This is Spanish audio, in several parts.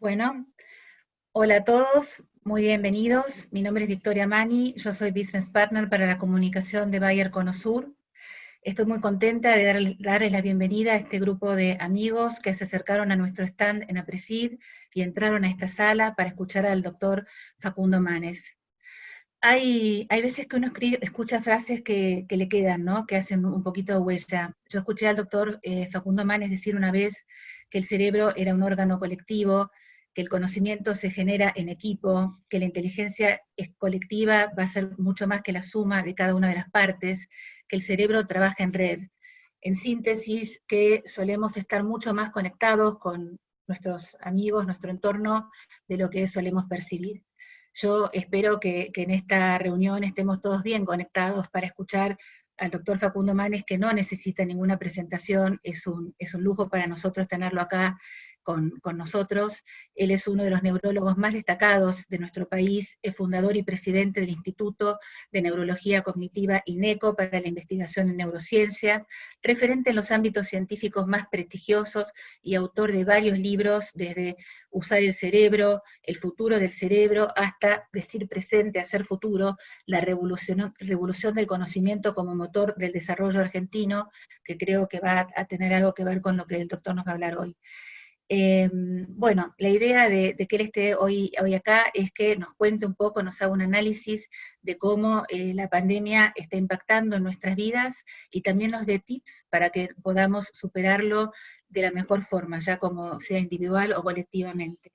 Bueno, hola a todos, muy bienvenidos. Mi nombre es Victoria Mani, yo soy Business Partner para la comunicación de Bayer Conosur. Estoy muy contenta de darles la bienvenida a este grupo de amigos que se acercaron a nuestro stand en APRESID y entraron a esta sala para escuchar al doctor Facundo Manes. Hay veces que uno escucha frases que le quedan, ¿no? Que hacen un poquito de huella. Yo escuché al doctor Facundo Manes decir una vez que el cerebro era un órgano colectivo, que el conocimiento se genera en equipo, que la inteligencia es colectiva, va a ser mucho más que la suma de cada una de las partes, que el cerebro trabaja en red. En síntesis, que solemos estar mucho más conectados con nuestros amigos, nuestro entorno, de lo que solemos percibir. Yo espero que en esta reunión estemos todos bien conectados para escuchar al doctor Facundo Manes, que no necesita ninguna presentación, es un lujo para nosotros tenerlo acá con nosotros. Él es uno de los neurólogos más destacados de nuestro país, es fundador y presidente del Instituto de Neurología Cognitiva INECO para la investigación en neurociencia, referente en los ámbitos científicos más prestigiosos y autor de varios libros, desde Usar el cerebro, El futuro del cerebro, hasta Decir presente, hacer futuro, la revolución del conocimiento como motor del desarrollo argentino, que creo que va a tener algo que ver con lo que el doctor nos va a hablar hoy. Bueno, la idea de que él esté hoy acá es que nos cuente un poco, nos haga un análisis de cómo la pandemia está impactando en nuestras vidas y también nos dé tips para que podamos superarlo de la mejor forma, ya como sea individual o colectivamente.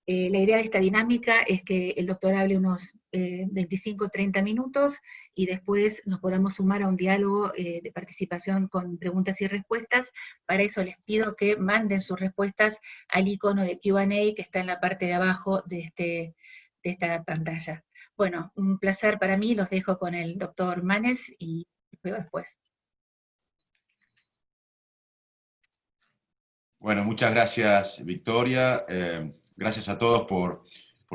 La idea de esta dinámica es que el doctor hable unos 25 o 30 minutos y después nos podamos sumar a un diálogo de participación con preguntas y respuestas. Para eso les pido que manden sus respuestas al icono de Q&A que está en la parte de abajo de esta pantalla. Bueno, un placer para mí, los dejo con el doctor Manes y los veo después. Bueno, muchas gracias, Victoria. Gracias a todos por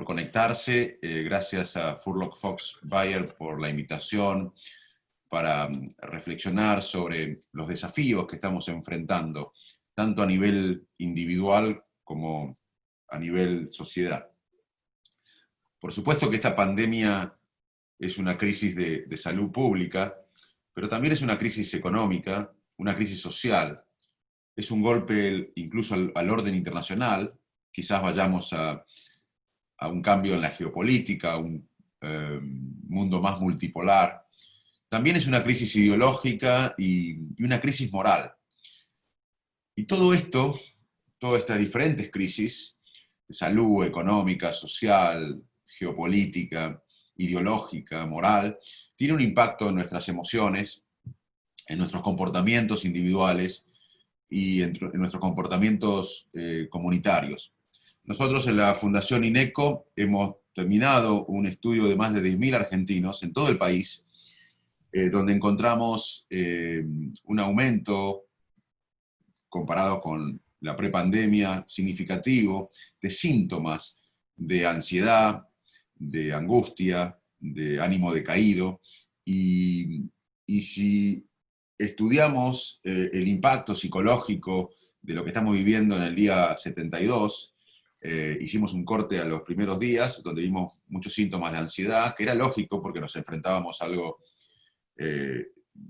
conectarse. Gracias a Furlock Fox Bayer por la invitación para reflexionar sobre los desafíos que estamos enfrentando, tanto a nivel individual como a nivel sociedad. Por supuesto que esta pandemia es una crisis de salud pública, pero también es una crisis económica, una crisis social. Es un golpe incluso al orden internacional. Quizás vayamos a un cambio en la geopolítica, a un mundo más multipolar. También es una crisis ideológica y una crisis moral. Y todo esto, todas estas diferentes crisis, de salud, económica, social, geopolítica, ideológica, moral, tiene un impacto en nuestras emociones, en nuestros comportamientos individuales y en nuestros comportamientos comunitarios. Nosotros en la Fundación INECO hemos terminado un estudio de más de 10.000 argentinos en todo el país, donde encontramos un aumento comparado con la prepandemia significativo de síntomas de ansiedad, de angustia, de ánimo decaído, y si estudiamos el impacto psicológico de lo que estamos viviendo en el día 72, hicimos un corte a los primeros días, donde vimos muchos síntomas de ansiedad, que era lógico porque nos enfrentábamos a algo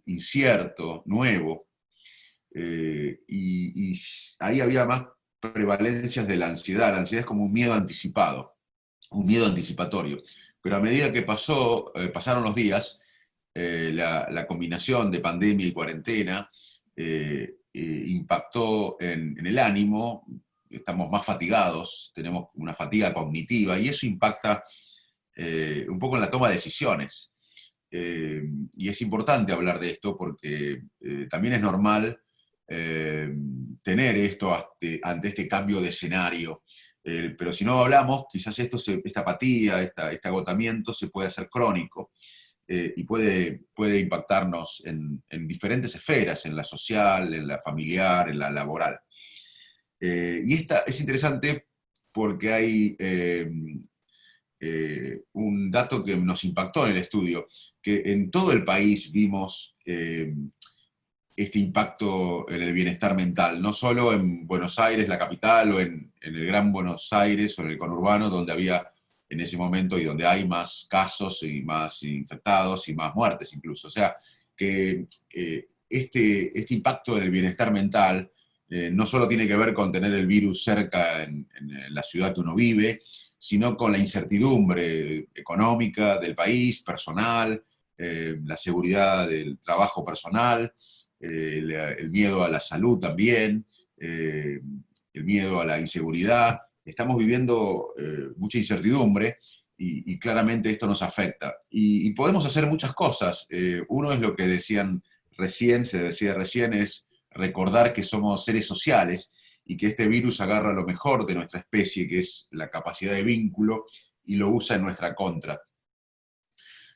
incierto, nuevo, y ahí había más prevalencias de la ansiedad. La ansiedad es como un miedo anticipado, un miedo anticipatorio. Pero a medida que pasaron los días, la combinación de pandemia y cuarentena impactó en el ánimo, estamos más fatigados, tenemos una fatiga cognitiva, y eso impacta un poco en la toma de decisiones. Y es importante hablar de esto porque también es normal tener esto ante este cambio de escenario. Pero si no hablamos, quizás esta apatía, este agotamiento se puede hacer crónico y puede impactarnos en diferentes esferas, en la social, en la familiar, en la laboral. Y esta es interesante porque hay un dato que nos impactó en el estudio, que en todo el país vimos este impacto en el bienestar mental, no solo en Buenos Aires, la capital, o en el Gran Buenos Aires, o en el conurbano, donde había en ese momento y donde hay más casos y más infectados y más muertes incluso. O sea, que este impacto en el bienestar mental no solo tiene que ver con tener el virus cerca en la ciudad que uno vive, sino con la incertidumbre económica del país, personal, la seguridad del trabajo personal, el miedo a la salud también, el miedo a la inseguridad. Estamos viviendo mucha incertidumbre y claramente esto nos afecta. Y podemos hacer muchas cosas. Uno es lo que se decía recién, es recordar que somos seres sociales y que este virus agarra lo mejor de nuestra especie, que es la capacidad de vínculo, y lo usa en nuestra contra.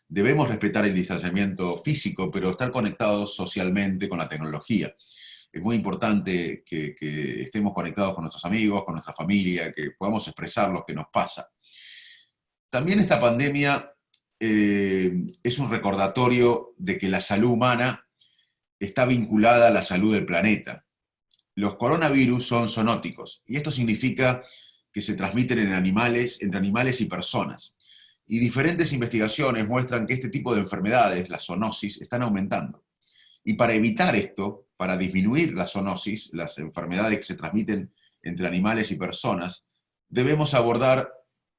Debemos respetar el distanciamiento físico, pero estar conectados socialmente con la tecnología. Es muy importante que estemos conectados con nuestros amigos, con nuestra familia, que podamos expresar lo que nos pasa. También esta pandemia es un recordatorio de que la salud humana está vinculada a la salud del planeta. Los coronavirus son zoonóticos, y esto significa que se transmiten entre animales y personas. Y diferentes investigaciones muestran que este tipo de enfermedades, la zoonosis, están aumentando. Y para evitar esto, para disminuir la zoonosis, las enfermedades que se transmiten entre animales y personas, debemos abordar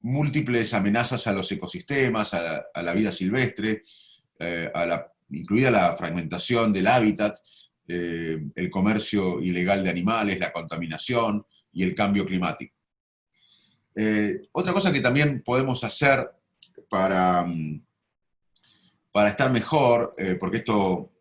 múltiples amenazas a los ecosistemas, a la vida silvestre, incluida la fragmentación del hábitat, el comercio ilegal de animales, la contaminación y el cambio climático. Otra cosa que también podemos hacer para, para estar mejor, porque esto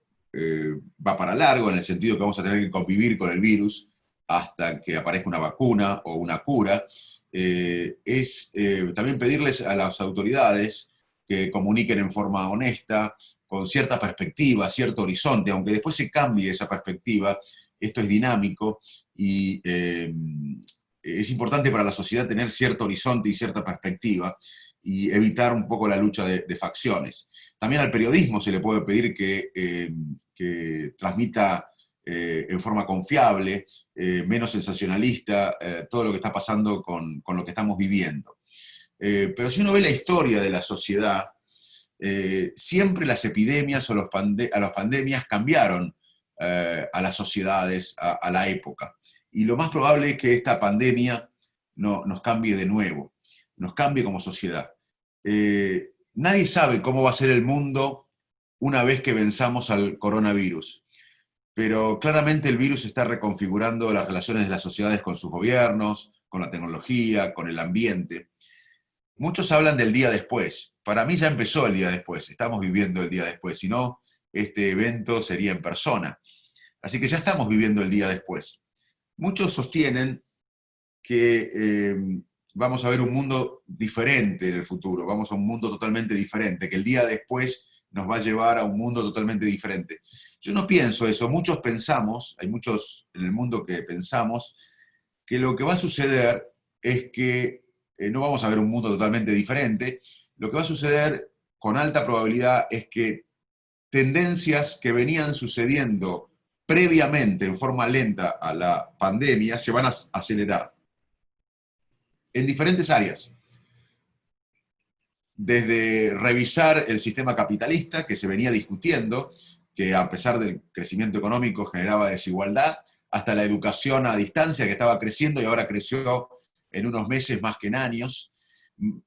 va para largo, en el sentido que vamos a tener que convivir con el virus hasta que aparezca una vacuna o una cura, es también pedirles a las autoridades que comuniquen en forma honesta, con cierta perspectiva, cierto horizonte, aunque después se cambie esa perspectiva. Esto es dinámico y es importante para la sociedad tener cierto horizonte y cierta perspectiva y evitar un poco la lucha de facciones. También al periodismo se le puede pedir que transmita en forma confiable, menos sensacionalista, todo lo que está pasando con lo que estamos viviendo. Pero si uno ve la historia de la sociedad, siempre las epidemias o las pandemias cambiaron a las sociedades, a la época. Y lo más probable es que esta pandemia nos cambie de nuevo, nos cambie como sociedad. Nadie sabe cómo va a ser el mundo una vez que venzamos al coronavirus, pero claramente el virus está reconfigurando las relaciones de las sociedades con sus gobiernos, con la tecnología, con el ambiente. Muchos hablan del día después. Para mí ya empezó el día después, estamos viviendo el día después, si no, este evento sería en persona. Así que ya estamos viviendo el día después. Muchos sostienen que vamos a ver un mundo diferente en el futuro, vamos a un mundo totalmente diferente, que el día después nos va a llevar a un mundo totalmente diferente. Yo no pienso eso, muchos pensamos, hay muchos en el mundo que pensamos, que lo que va a suceder es que no vamos a ver un mundo totalmente diferente, lo que va a suceder con alta probabilidad es que tendencias que venían sucediendo previamente en forma lenta a la pandemia se van a acelerar en diferentes áreas. Desde revisar el sistema capitalista que se venía discutiendo, que a pesar del crecimiento económico generaba desigualdad, hasta la educación a distancia que estaba creciendo y ahora creció en unos meses más que en años,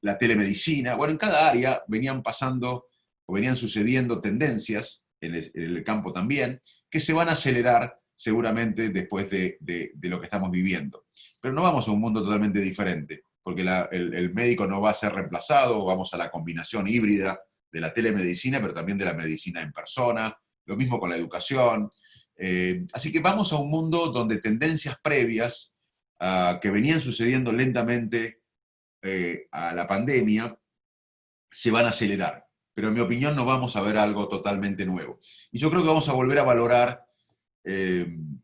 la telemedicina. Bueno, en cada área venían pasando o venían sucediendo tendencias, en el campo también, que se van a acelerar seguramente después de lo que estamos viviendo. Pero no vamos a un mundo totalmente diferente, porque el médico no va a ser reemplazado, vamos a la combinación híbrida de la telemedicina, pero también de la medicina en persona, lo mismo con la educación. Así que vamos a un mundo donde tendencias previas que venían sucediendo lentamente a la pandemia se van a acelerar. Pero en mi opinión no vamos a ver algo totalmente nuevo. Y yo creo que vamos a volver a valorar el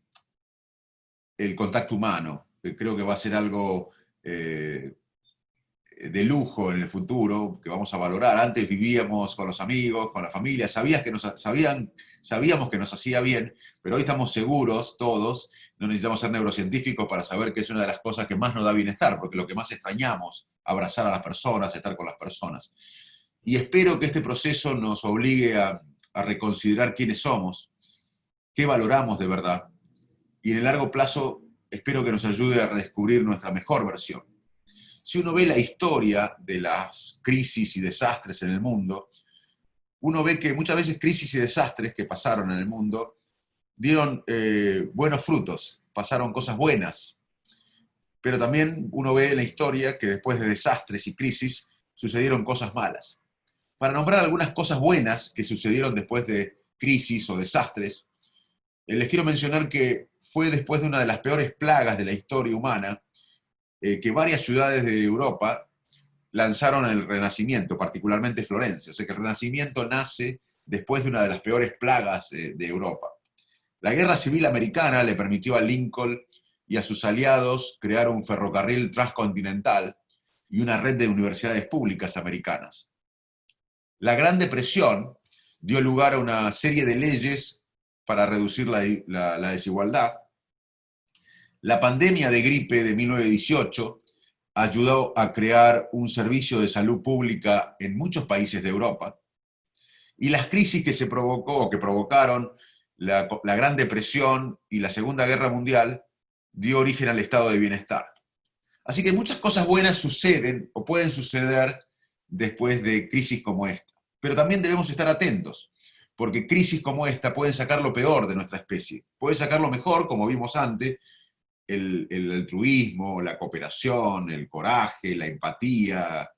contacto humano. Creo que va a ser algo de lujo en el futuro, que vamos a valorar. Antes vivíamos con los amigos, con la familia, sabíamos que nos hacía bien, pero hoy estamos seguros todos, no necesitamos ser neurocientíficos para saber que es una de las cosas que más nos da bienestar, porque lo que más extrañamos, abrazar a las personas, estar con las personas. Y espero que este proceso nos obligue a reconsiderar quiénes somos, qué valoramos de verdad, y en el largo plazo espero que nos ayude a redescubrir nuestra mejor versión. Si uno ve la historia de las crisis y desastres en el mundo, uno ve que muchas veces crisis y desastres que pasaron en el mundo dieron buenos frutos, pasaron cosas buenas, pero también uno ve en la historia que después de desastres y crisis sucedieron cosas malas. Para nombrar algunas cosas buenas que sucedieron después de crisis o desastres, les quiero mencionar que fue después de una de las peores plagas de la historia humana, que varias ciudades de Europa lanzaron el Renacimiento, particularmente Florencia. O sea que el Renacimiento nace después de una de las peores plagas de Europa. La Guerra Civil Americana le permitió a Lincoln y a sus aliados crear un ferrocarril transcontinental y una red de universidades públicas americanas. La Gran Depresión dio lugar a una serie de leyes para reducir la desigualdad. La pandemia de gripe de 1918 ayudó a crear un servicio de salud pública en muchos países de Europa. Y las crisis que se provocó, o que provocaron la Gran Depresión y la Segunda Guerra Mundial, dio origen al estado de bienestar. Así que muchas cosas buenas suceden o pueden suceder después de crisis como esta. Pero también debemos estar atentos, porque crisis como esta pueden sacar lo peor de nuestra especie. Pueden sacar lo mejor, como vimos antes, el altruismo, la cooperación, el coraje, la empatía,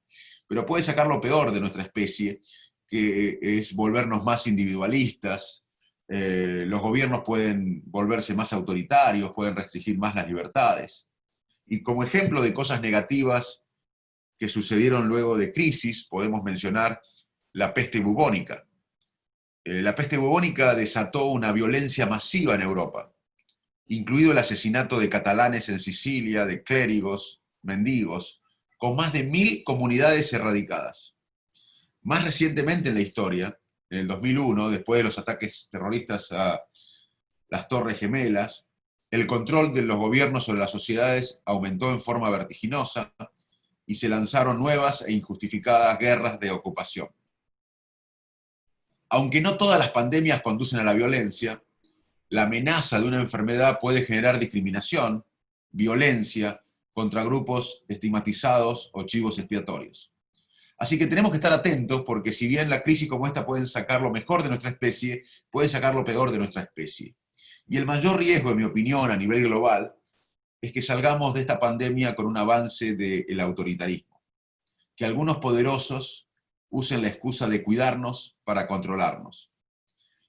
pero puede sacar lo peor de nuestra especie, que es volvernos más individualistas. Los gobiernos pueden volverse más autoritarios, pueden restringir más las libertades. Y como ejemplo de cosas negativas que sucedieron luego de crisis, podemos mencionar la peste bubónica. La peste bubónica desató una violencia masiva en Europa, incluido el asesinato de catalanes en Sicilia, de clérigos, mendigos, con más de 1000 comunidades erradicadas. Más recientemente en la historia, en el 2001, después de los ataques terroristas a las Torres Gemelas, el control de los gobiernos sobre las sociedades aumentó en forma vertiginosa y se lanzaron nuevas e injustificadas guerras de ocupación. Aunque no todas las pandemias conducen a la violencia, la amenaza de una enfermedad puede generar discriminación, violencia contra grupos estigmatizados o chivos expiatorios. Así que tenemos que estar atentos porque si bien la crisis como esta pueden sacar lo mejor de nuestra especie, pueden sacar lo peor de nuestra especie. Y el mayor riesgo, en mi opinión, a nivel global, es que salgamos de esta pandemia con un avance del autoritarismo. Que algunos poderosos usen la excusa de cuidarnos para controlarnos.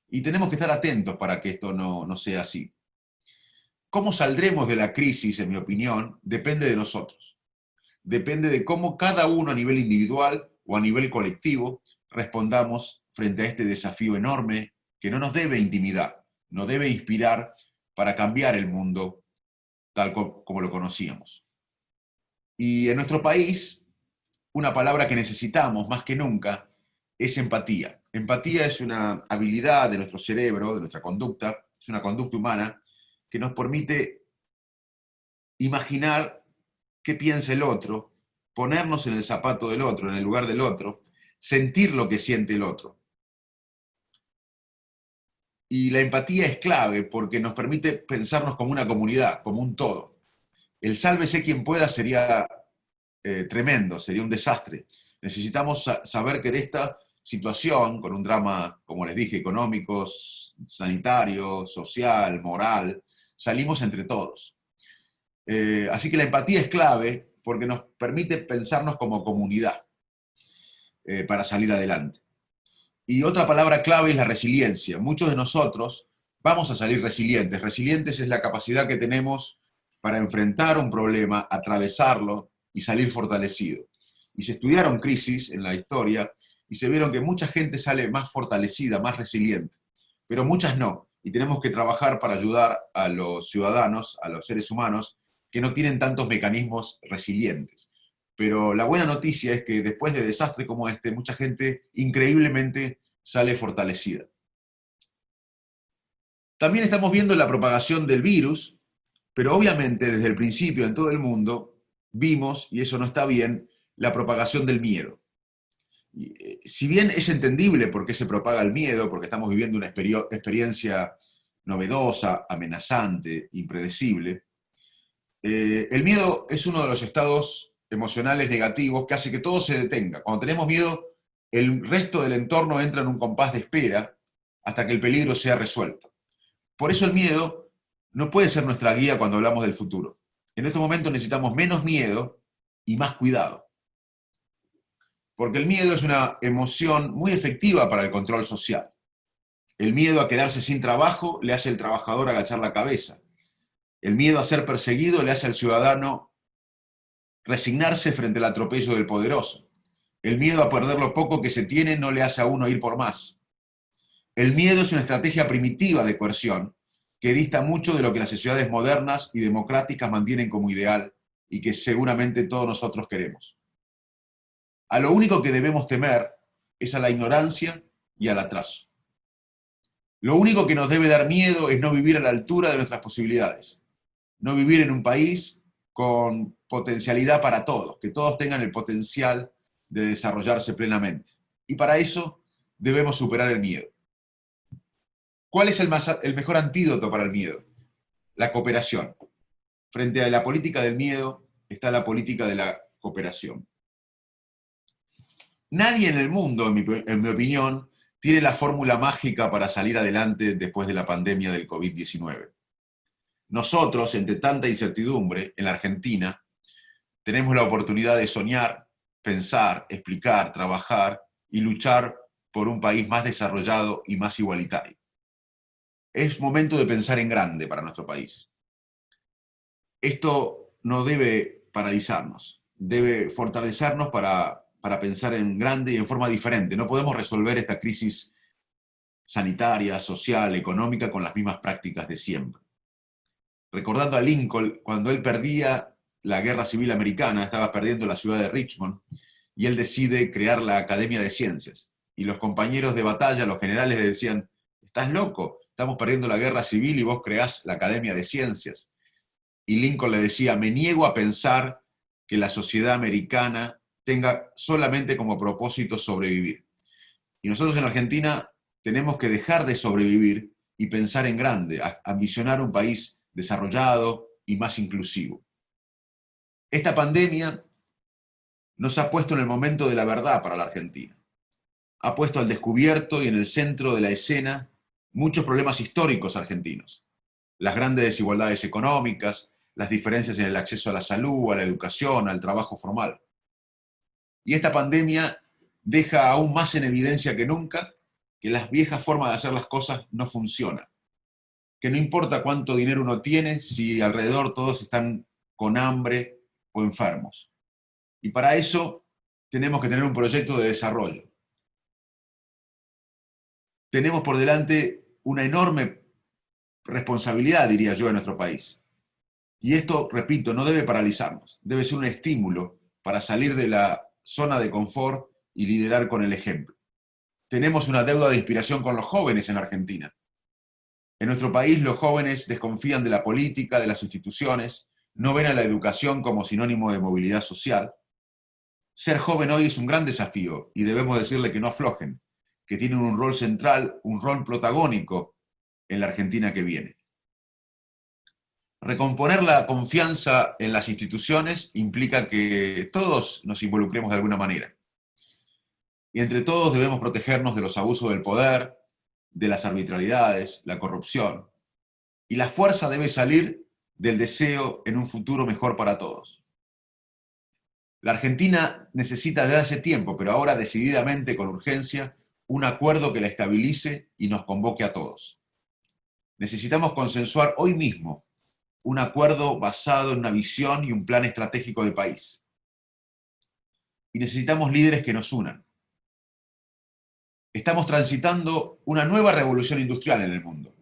Y tenemos que estar atentos para que esto no sea así. ¿Cómo saldremos de la crisis, en mi opinión? Depende de nosotros. Depende de cómo cada uno a nivel individual o a nivel colectivo respondamos frente a este desafío enorme que no nos debe intimidar, nos debe inspirar para cambiar el mundo tal como lo conocíamos. Y en nuestro país, una palabra que necesitamos más que nunca es empatía. Empatía es una habilidad de nuestro cerebro, de nuestra conducta, es una conducta humana que nos permite imaginar qué piensa el otro, ponernos en el zapato del otro, en el lugar del otro, sentir lo que siente el otro. Y la empatía es clave porque nos permite pensarnos como una comunidad, como un todo. El sálvese quien pueda sería tremendo, sería un desastre. Necesitamos saber que de esta situación, con un drama, como les dije, económico, sanitario, social, moral, salimos entre todos. Así que la empatía es clave porque nos permite pensarnos como comunidad para salir adelante. Y otra palabra clave es la resiliencia. Muchos de nosotros vamos a salir resilientes. Resilientes es la capacidad que tenemos para enfrentar un problema, atravesarlo y salir fortalecido. Y se estudiaron crisis en la historia y se vieron que mucha gente sale más fortalecida, más resiliente, pero muchas no. Y tenemos que trabajar para ayudar a los ciudadanos, a los seres humanos, que no tienen tantos mecanismos resilientes. pero la buena noticia es que después de desastres como este, mucha gente increíblemente sale fortalecida. También estamos viendo la propagación del virus, pero obviamente desde el principio en todo el mundo vimos, y eso no está bien, la propagación del miedo. Si bien es entendible por qué se propaga el miedo, porque estamos viviendo una experiencia novedosa, amenazante, impredecible, el miedo es uno de los estados emocionales negativos que hace que todo se detenga. Cuando tenemos miedo, el resto del entorno entra en un compás de espera hasta que el peligro sea resuelto. Por eso el miedo no puede ser nuestra guía cuando hablamos del futuro. En estos momentos necesitamos menos miedo y más cuidado. Porque el miedo es una emoción muy efectiva para el control social. El miedo a quedarse sin trabajo le hace al trabajador agachar la cabeza. El miedo a ser perseguido le hace al ciudadano resignarse frente al atropello del poderoso. El miedo a perder lo poco que se tiene no le hace a uno ir por más. El miedo es una estrategia primitiva de coerción que dista mucho de lo que las sociedades modernas y democráticas mantienen como ideal y que seguramente todos nosotros queremos. A lo único que debemos temer es a la ignorancia y al atraso. Lo único que nos debe dar miedo es no vivir a la altura de nuestras posibilidades. No vivir en un país con potencialidad para todos, que todos tengan el potencial de desarrollarse plenamente. Y para eso debemos superar el miedo. ¿Cuál es el mejor antídoto para el miedo? La cooperación. Frente a la política del miedo está la política de la cooperación. Nadie en el mundo, en mi opinión, tiene la fórmula mágica para salir adelante después de la pandemia del COVID-19. Nosotros, entre tanta incertidumbre, en la Argentina, tenemos la oportunidad de soñar, pensar, explicar, trabajar y luchar por un país más desarrollado y más igualitario. Es momento de pensar en grande para nuestro país. Esto no debe paralizarnos, debe fortalecernos para pensar en grande y en forma diferente. No podemos resolver esta crisis sanitaria, social, económica con las mismas prácticas de siempre. Recordando a Lincoln, cuando él perdía la Guerra Civil Americana, estaba perdiendo la ciudad de Richmond, y él decide crear la Academia de Ciencias. Y los compañeros de batalla, los generales, le decían: «¿Estás loco? Estamos perdiendo la guerra civil y vos creás la Academia de Ciencias». Y Lincoln le decía: «Me niego a pensar que la sociedad americana tenga solamente como propósito sobrevivir». Y nosotros en Argentina tenemos que dejar de sobrevivir y pensar en grande, ambicionar un país desarrollado y más inclusivo. Esta pandemia nos ha puesto en el momento de la verdad para la Argentina. Ha puesto al descubierto y en el centro de la escena muchos problemas históricos argentinos. Las grandes desigualdades económicas, las diferencias en el acceso a la salud, a la educación, al trabajo formal. Y esta pandemia deja aún más en evidencia que nunca que las viejas formas de hacer las cosas no funcionan. Que no importa cuánto dinero uno tiene si alrededor todos están con hambre o enfermos. Y para eso tenemos que tener un proyecto de desarrollo. Tenemos por delante una enorme responsabilidad, diría yo, en nuestro país. Y esto, repito, no debe paralizarnos, debe ser un estímulo para salir de la zona de confort y liderar con el ejemplo. Tenemos una deuda de inspiración con los jóvenes en Argentina. En nuestro país los jóvenes desconfían de la política, de las instituciones, no ven a la educación como sinónimo de movilidad social. Ser joven hoy es un gran desafío y debemos decirle que no aflojen, que tienen un rol central, un rol protagónico en la Argentina que viene. Recomponer la confianza en las instituciones implica que todos nos involucremos de alguna manera. Y entre todos debemos protegernos de los abusos del poder, de las arbitrariedades, la corrupción. Y la fuerza debe salir del deseo en un futuro mejor para todos. La Argentina necesita desde hace tiempo, pero ahora decididamente, con urgencia, un acuerdo que la estabilice y nos convoque a todos. Necesitamos consensuar hoy mismo un acuerdo basado en una visión y un plan estratégico de país. Y necesitamos líderes que nos unan. Estamos transitando una nueva revolución industrial en el mundo,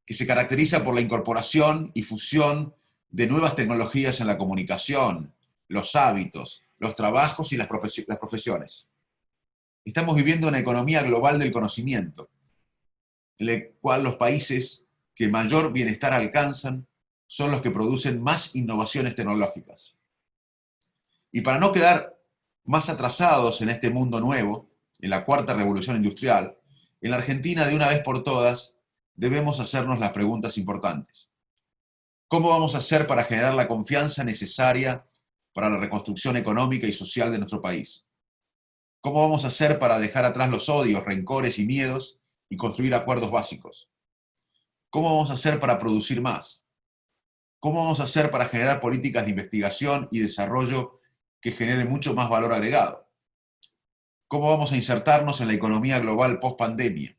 que se caracteriza por la incorporación y fusión de nuevas tecnologías en la comunicación, los hábitos, los trabajos y las profesiones. Estamos viviendo una economía global del conocimiento, en la cual los países que mayor bienestar alcanzan son los que producen más innovaciones tecnológicas. Y para no quedar más atrasados en este mundo nuevo, en la cuarta revolución industrial, en la Argentina, de una vez por todas, debemos hacernos las preguntas importantes. ¿Cómo vamos a hacer para generar la confianza necesaria para la reconstrucción económica y social de nuestro país? ¿Cómo vamos a hacer para dejar atrás los odios, rencores y miedos y construir acuerdos básicos? ¿Cómo vamos a hacer para producir más? ¿Cómo vamos a hacer para generar políticas de investigación y desarrollo que generen mucho más valor agregado? ¿Cómo vamos a insertarnos en la economía global post-pandemia?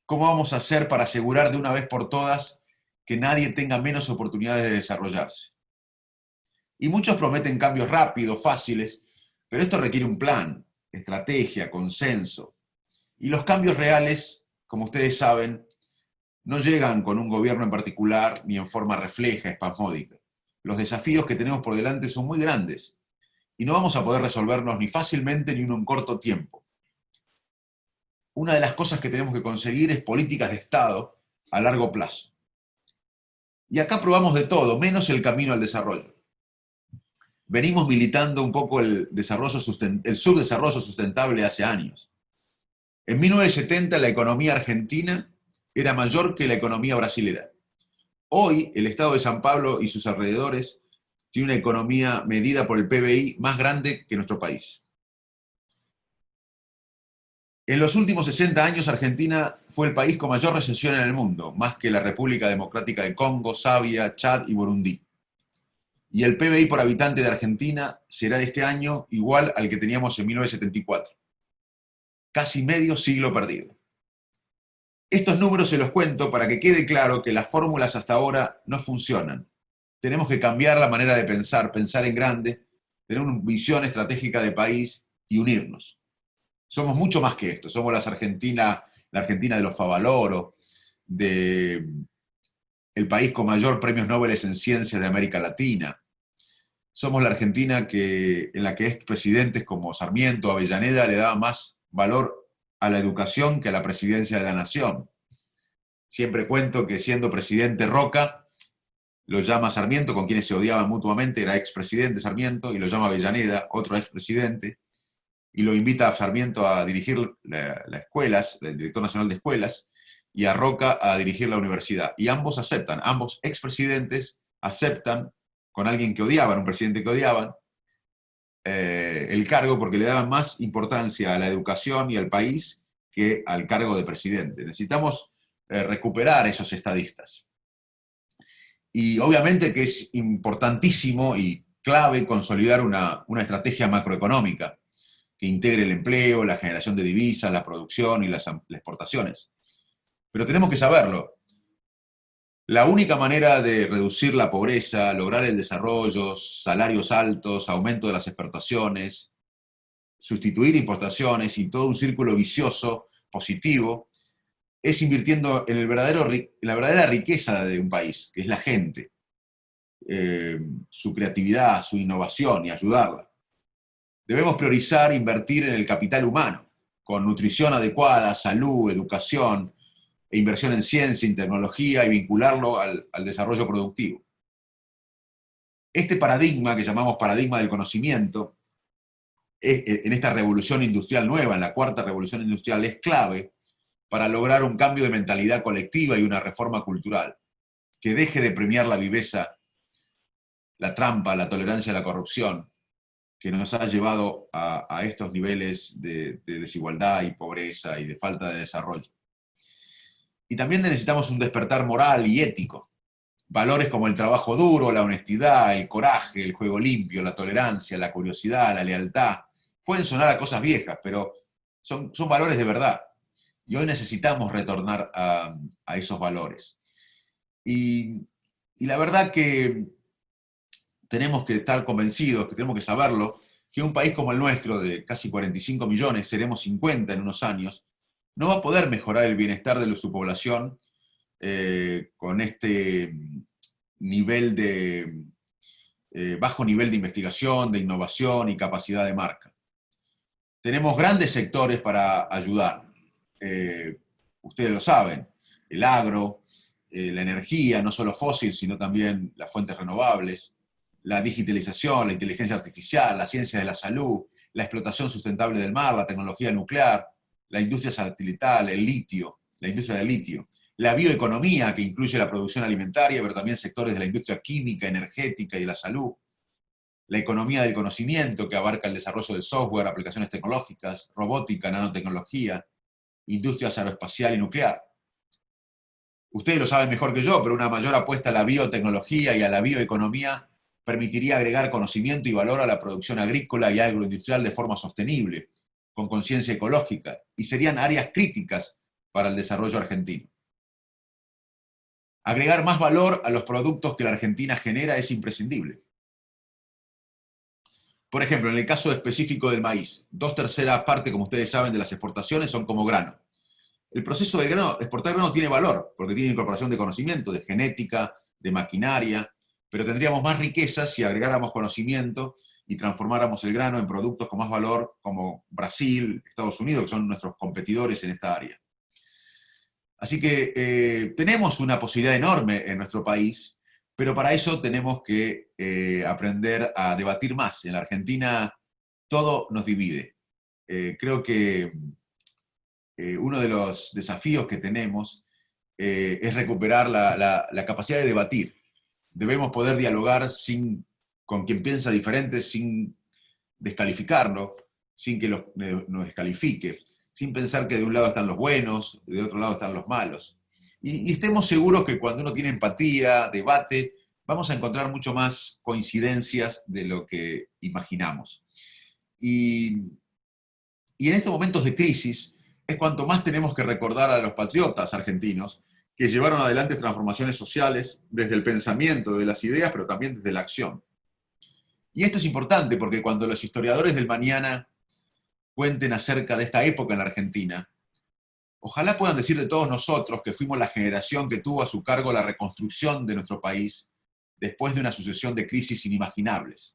¿Cómo vamos a hacer para asegurar de una vez por todas que nadie tenga menos oportunidades de desarrollarse? Y muchos prometen cambios rápidos, fáciles, pero esto requiere un plan, estrategia, consenso. Y los cambios reales, como ustedes saben, no llegan con un gobierno en particular ni en forma refleja, espasmódica. Los desafíos que tenemos por delante son muy grandes y no vamos a poder resolvernos ni fácilmente ni en un corto tiempo. Una de las cosas que tenemos que conseguir es políticas de Estado a largo plazo. Y acá probamos de todo, menos el camino al desarrollo. Venimos militando un poco el subdesarrollo sustentable hace años. En 1970 la economía argentina era mayor que la economía brasilera. Hoy el estado de San Pablo y sus alrededores tiene una economía medida por el PBI más grande que nuestro país. En los últimos 60 años, Argentina fue el país con mayor recesión en el mundo, más que la República Democrática de Congo, Zambia, Chad y Burundi. Y el PBI por habitante de Argentina será este año igual al que teníamos en 1974. Casi medio siglo perdido. Estos números se los cuento para que quede claro que las fórmulas hasta ahora no funcionan. Tenemos que cambiar la manera de pensar, pensar en grande, tener una visión estratégica de país y unirnos. Somos mucho más que esto. Somos la Argentina de los Favaloro, el país con mayor premios Nobel en ciencias de América Latina. Somos la Argentina en la que expresidentes como Sarmiento, Avellaneda le daban más valor a la educación que a la presidencia de la nación. Siempre cuento que siendo presidente Roca, lo llama Sarmiento, con quienes se odiaban mutuamente, era expresidente Sarmiento, y lo llama Avellaneda, otro expresidente, y lo invita a Sarmiento a dirigir las escuelas, el director nacional de escuelas, y a Roca a dirigir la universidad. Y ambos aceptan, ambos expresidentes aceptan, con alguien que odiaban, un presidente que odiaban, el cargo porque le daban más importancia a la educación y al país que al cargo de presidente. Necesitamos recuperar esos estadistas. Y obviamente que es importantísimo y clave consolidar una estrategia macroeconómica que integre el empleo, la generación de divisas, la producción y las exportaciones. Pero tenemos que saberlo. La única manera de reducir la pobreza, lograr el desarrollo, salarios altos, aumento de las exportaciones, sustituir importaciones y todo un círculo vicioso positivo, es invirtiendo en la verdadera riqueza de un país, que es la gente, su creatividad, su innovación y ayudarla. Debemos priorizar invertir en el capital humano, con nutrición adecuada, salud, educación, e inversión en ciencia, en tecnología y vincularlo al desarrollo productivo. Este paradigma, que llamamos paradigma del conocimiento, en esta revolución industrial nueva, en la cuarta revolución industrial, es clave para lograr un cambio de mentalidad colectiva y una reforma cultural que deje de premiar la viveza, la trampa, la tolerancia a la corrupción, que nos ha llevado a estos niveles de desigualdad y pobreza y de falta de desarrollo. Y también necesitamos un despertar moral y ético. Valores como el trabajo duro, la honestidad, el coraje, el juego limpio, la tolerancia, la curiosidad, la lealtad. Pueden sonar a cosas viejas, pero son valores de verdad. Y hoy necesitamos retornar a esos valores. Y la verdad que tenemos que estar convencidos, que tenemos que saberlo, que un país como el nuestro, de casi 45 millones, seremos 50 en unos años, no va a poder mejorar el bienestar de su población con este nivel de bajo nivel de investigación, de innovación y capacidad de marca. Tenemos grandes sectores para ayudar. Ustedes lo saben, el agro, la energía, no solo fósil, sino también las fuentes renovables, la digitalización, la inteligencia artificial, la ciencia de la salud, la explotación sustentable del mar, la tecnología nuclear, la industria satelital, el litio, la industria del litio, la bioeconomía, que incluye la producción alimentaria, pero también sectores de la industria química, energética y de la salud, la economía del conocimiento, que abarca el desarrollo del software, aplicaciones tecnológicas, robótica, nanotecnología, industrias aeroespacial y nuclear. Ustedes lo saben mejor que yo, pero una mayor apuesta a la biotecnología y a la bioeconomía permitiría agregar conocimiento y valor a la producción agrícola y agroindustrial de forma sostenible, con conciencia ecológica, y serían áreas críticas para el desarrollo argentino. Agregar más valor a los productos que la Argentina genera es imprescindible. Por ejemplo, en el caso específico del maíz, 2/3 partes, como ustedes saben, de las exportaciones son como grano. El proceso de grano, exportar grano tiene valor, porque tiene incorporación de conocimiento, de genética, de maquinaria, pero tendríamos más riqueza si agregáramos conocimiento y transformáramos el grano en productos con más valor, como Brasil, Estados Unidos, que son nuestros competidores en esta área. Así que tenemos una posibilidad enorme en nuestro país, pero para eso tenemos que aprender a debatir más. En la Argentina todo nos divide. Creo que uno de los desafíos que tenemos es recuperar la capacidad de debatir. Debemos poder dialogar con quien piensa diferente, sin descalificarlo, sin que nos descalifique, sin pensar que de un lado están los buenos, de otro lado están los malos. Y estemos seguros que cuando uno tiene empatía, debate, vamos a encontrar mucho más coincidencias de lo que imaginamos. Y en estos momentos de crisis es cuanto más tenemos que recordar a los patriotas argentinos que llevaron adelante transformaciones sociales desde el pensamiento, de las ideas, pero también desde la acción. Y esto es importante porque cuando los historiadores del mañana cuenten acerca de esta época en la Argentina, ojalá puedan decir de todos nosotros que fuimos la generación que tuvo a su cargo la reconstrucción de nuestro país después de una sucesión de crisis inimaginables.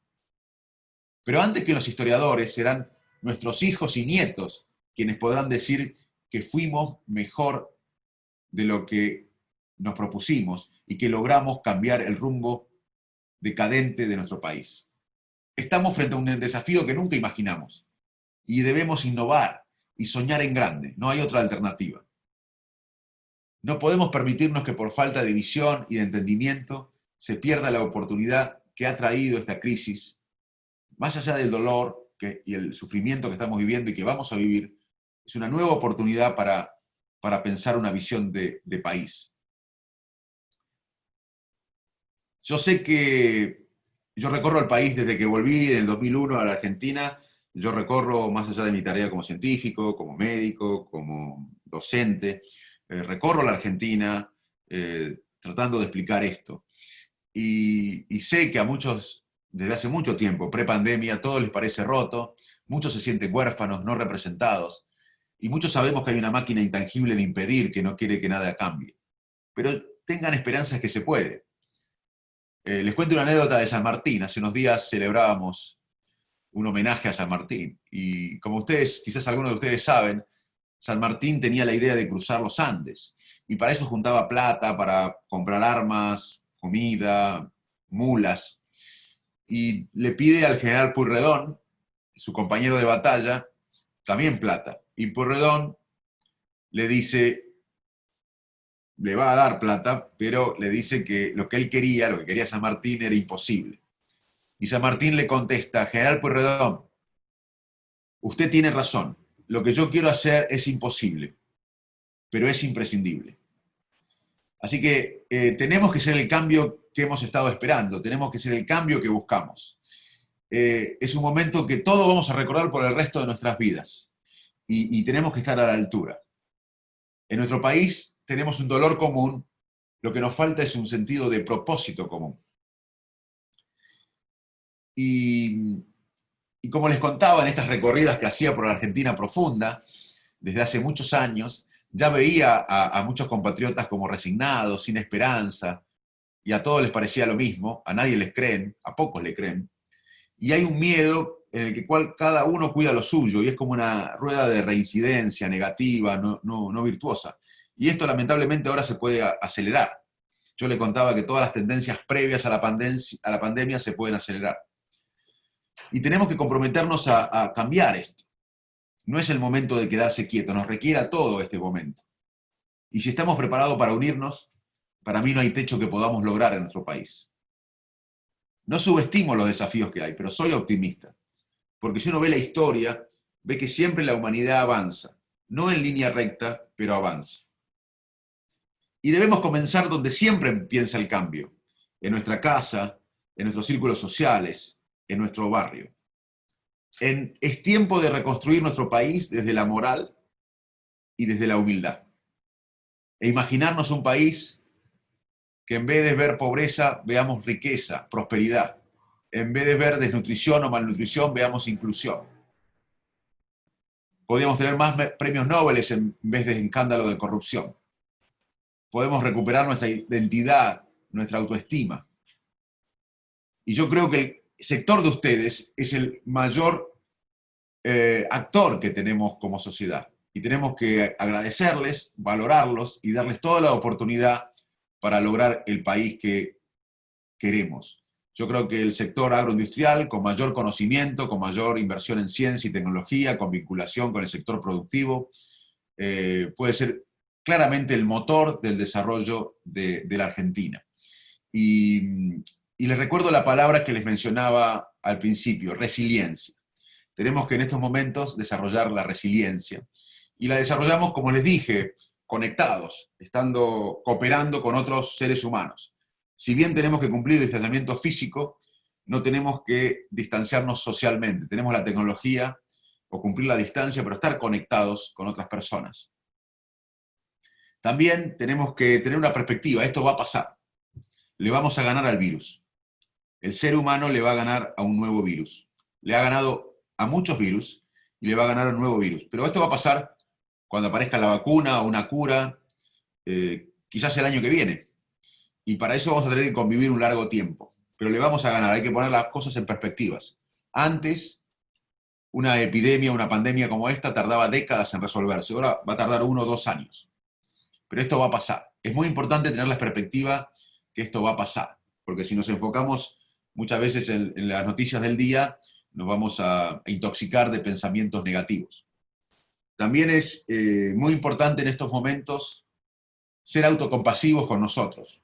Pero antes que los historiadores, serán nuestros hijos y nietos quienes podrán decir que fuimos mejor de lo que nos propusimos y que logramos cambiar el rumbo decadente de nuestro país. Estamos frente a un desafío que nunca imaginamos y debemos innovar y soñar en grande. No hay otra alternativa. No podemos permitirnos que por falta de visión y de entendimiento se pierda la oportunidad que ha traído esta crisis. Más allá del dolor y el sufrimiento que estamos viviendo y que vamos a vivir, es una nueva oportunidad para pensar una visión de país. Yo sé que yo recorro el país desde que volví en el 2001 a la Argentina. Yo recorro, más allá de mi tarea como científico, como médico, como docente, recorro la Argentina tratando de explicar esto. Y sé que a muchos, desde hace mucho tiempo, pre-pandemia, todo les parece roto, muchos se sienten huérfanos, no representados, y muchos sabemos que hay una máquina intangible de impedir, que no quiere que nada cambie. Pero tengan esperanzas que se puede. Les cuento una anécdota de San Martín. Hace unos días celebrábamos un homenaje a San Martín, y como ustedes, quizás algunos de ustedes saben, San Martín tenía la idea de cruzar los Andes, y para eso juntaba plata para comprar armas, comida, mulas, y le pide al general Pueyrredón, su compañero de batalla, también plata. Y Pueyrredón le dice, le va a dar plata, pero le dice que lo que quería San Martín era imposible. Y San Martín le contesta, general Pueyrredón, usted tiene razón, lo que yo quiero hacer es imposible, pero es imprescindible. Así que tenemos que ser el cambio que hemos estado esperando, tenemos que ser el cambio que buscamos. Es un momento que todos vamos a recordar por el resto de nuestras vidas y tenemos que estar a la altura. En nuestro país tenemos un dolor común, lo que nos falta es un sentido de propósito común. Y como les contaba en estas recorridas que hacía por la Argentina profunda, desde hace muchos años, ya veía a muchos compatriotas como resignados, sin esperanza, y a todos les parecía lo mismo, a nadie les creen, a pocos le creen, y hay un miedo en el que cada uno cuida lo suyo, y es como una rueda de reincidencia negativa, no virtuosa. Y esto lamentablemente ahora se puede acelerar. Yo le contaba que todas las tendencias previas a la pandemia se pueden acelerar. Y tenemos que comprometernos a cambiar esto. No es el momento de quedarse quieto, nos requiere a todo este momento. Y si estamos preparados para unirnos, para mí no hay techo que podamos lograr en nuestro país. No subestimo los desafíos que hay, pero soy optimista. Porque si uno ve la historia, ve que siempre la humanidad avanza. No en línea recta, pero avanza. Y debemos comenzar donde siempre empieza el cambio. En nuestra casa, en nuestros círculos sociales, en nuestro barrio. Es tiempo de reconstruir nuestro país desde la moral y desde la humildad. E imaginarnos un país que en vez de ver pobreza, veamos riqueza, prosperidad. En vez de ver desnutrición o malnutrición, veamos inclusión. Podríamos tener más premios Nobel en vez de escándalo de corrupción. Podemos recuperar nuestra identidad, nuestra autoestima. Y yo creo que el sector de ustedes es el mayor actor que tenemos como sociedad. Y tenemos que agradecerles, valorarlos y darles toda la oportunidad para lograr el país que queremos. Yo creo que el sector agroindustrial, con mayor conocimiento, con mayor inversión en ciencia y tecnología, con vinculación con el sector productivo, puede ser claramente el motor del desarrollo de la Argentina. Y les recuerdo la palabra que les mencionaba al principio, resiliencia. Tenemos que en estos momentos desarrollar la resiliencia. Y la desarrollamos, como les dije, conectados, cooperando con otros seres humanos. Si bien tenemos que cumplir el distanciamiento físico, no tenemos que distanciarnos socialmente. Tenemos la tecnología o cumplir la distancia, pero estar conectados con otras personas. También tenemos que tener una perspectiva. Esto va a pasar. Le vamos a ganar al virus. El ser humano le va a ganar a un nuevo virus. Le ha ganado a muchos virus y le va a ganar a un nuevo virus. Pero esto va a pasar cuando aparezca la vacuna o una cura, quizás el año que viene. Y para eso vamos a tener que convivir un largo tiempo. Pero le vamos a ganar, hay que poner las cosas en perspectivas. Antes, una epidemia, una pandemia como esta tardaba décadas en resolverse. Ahora va a tardar 1 o 2 años. Pero esto va a pasar. Es muy importante tener la perspectiva que esto va a pasar. Porque si nos enfocamos muchas veces en las noticias del día, nos vamos a intoxicar de pensamientos negativos. También es muy importante en estos momentos ser autocompasivos con nosotros.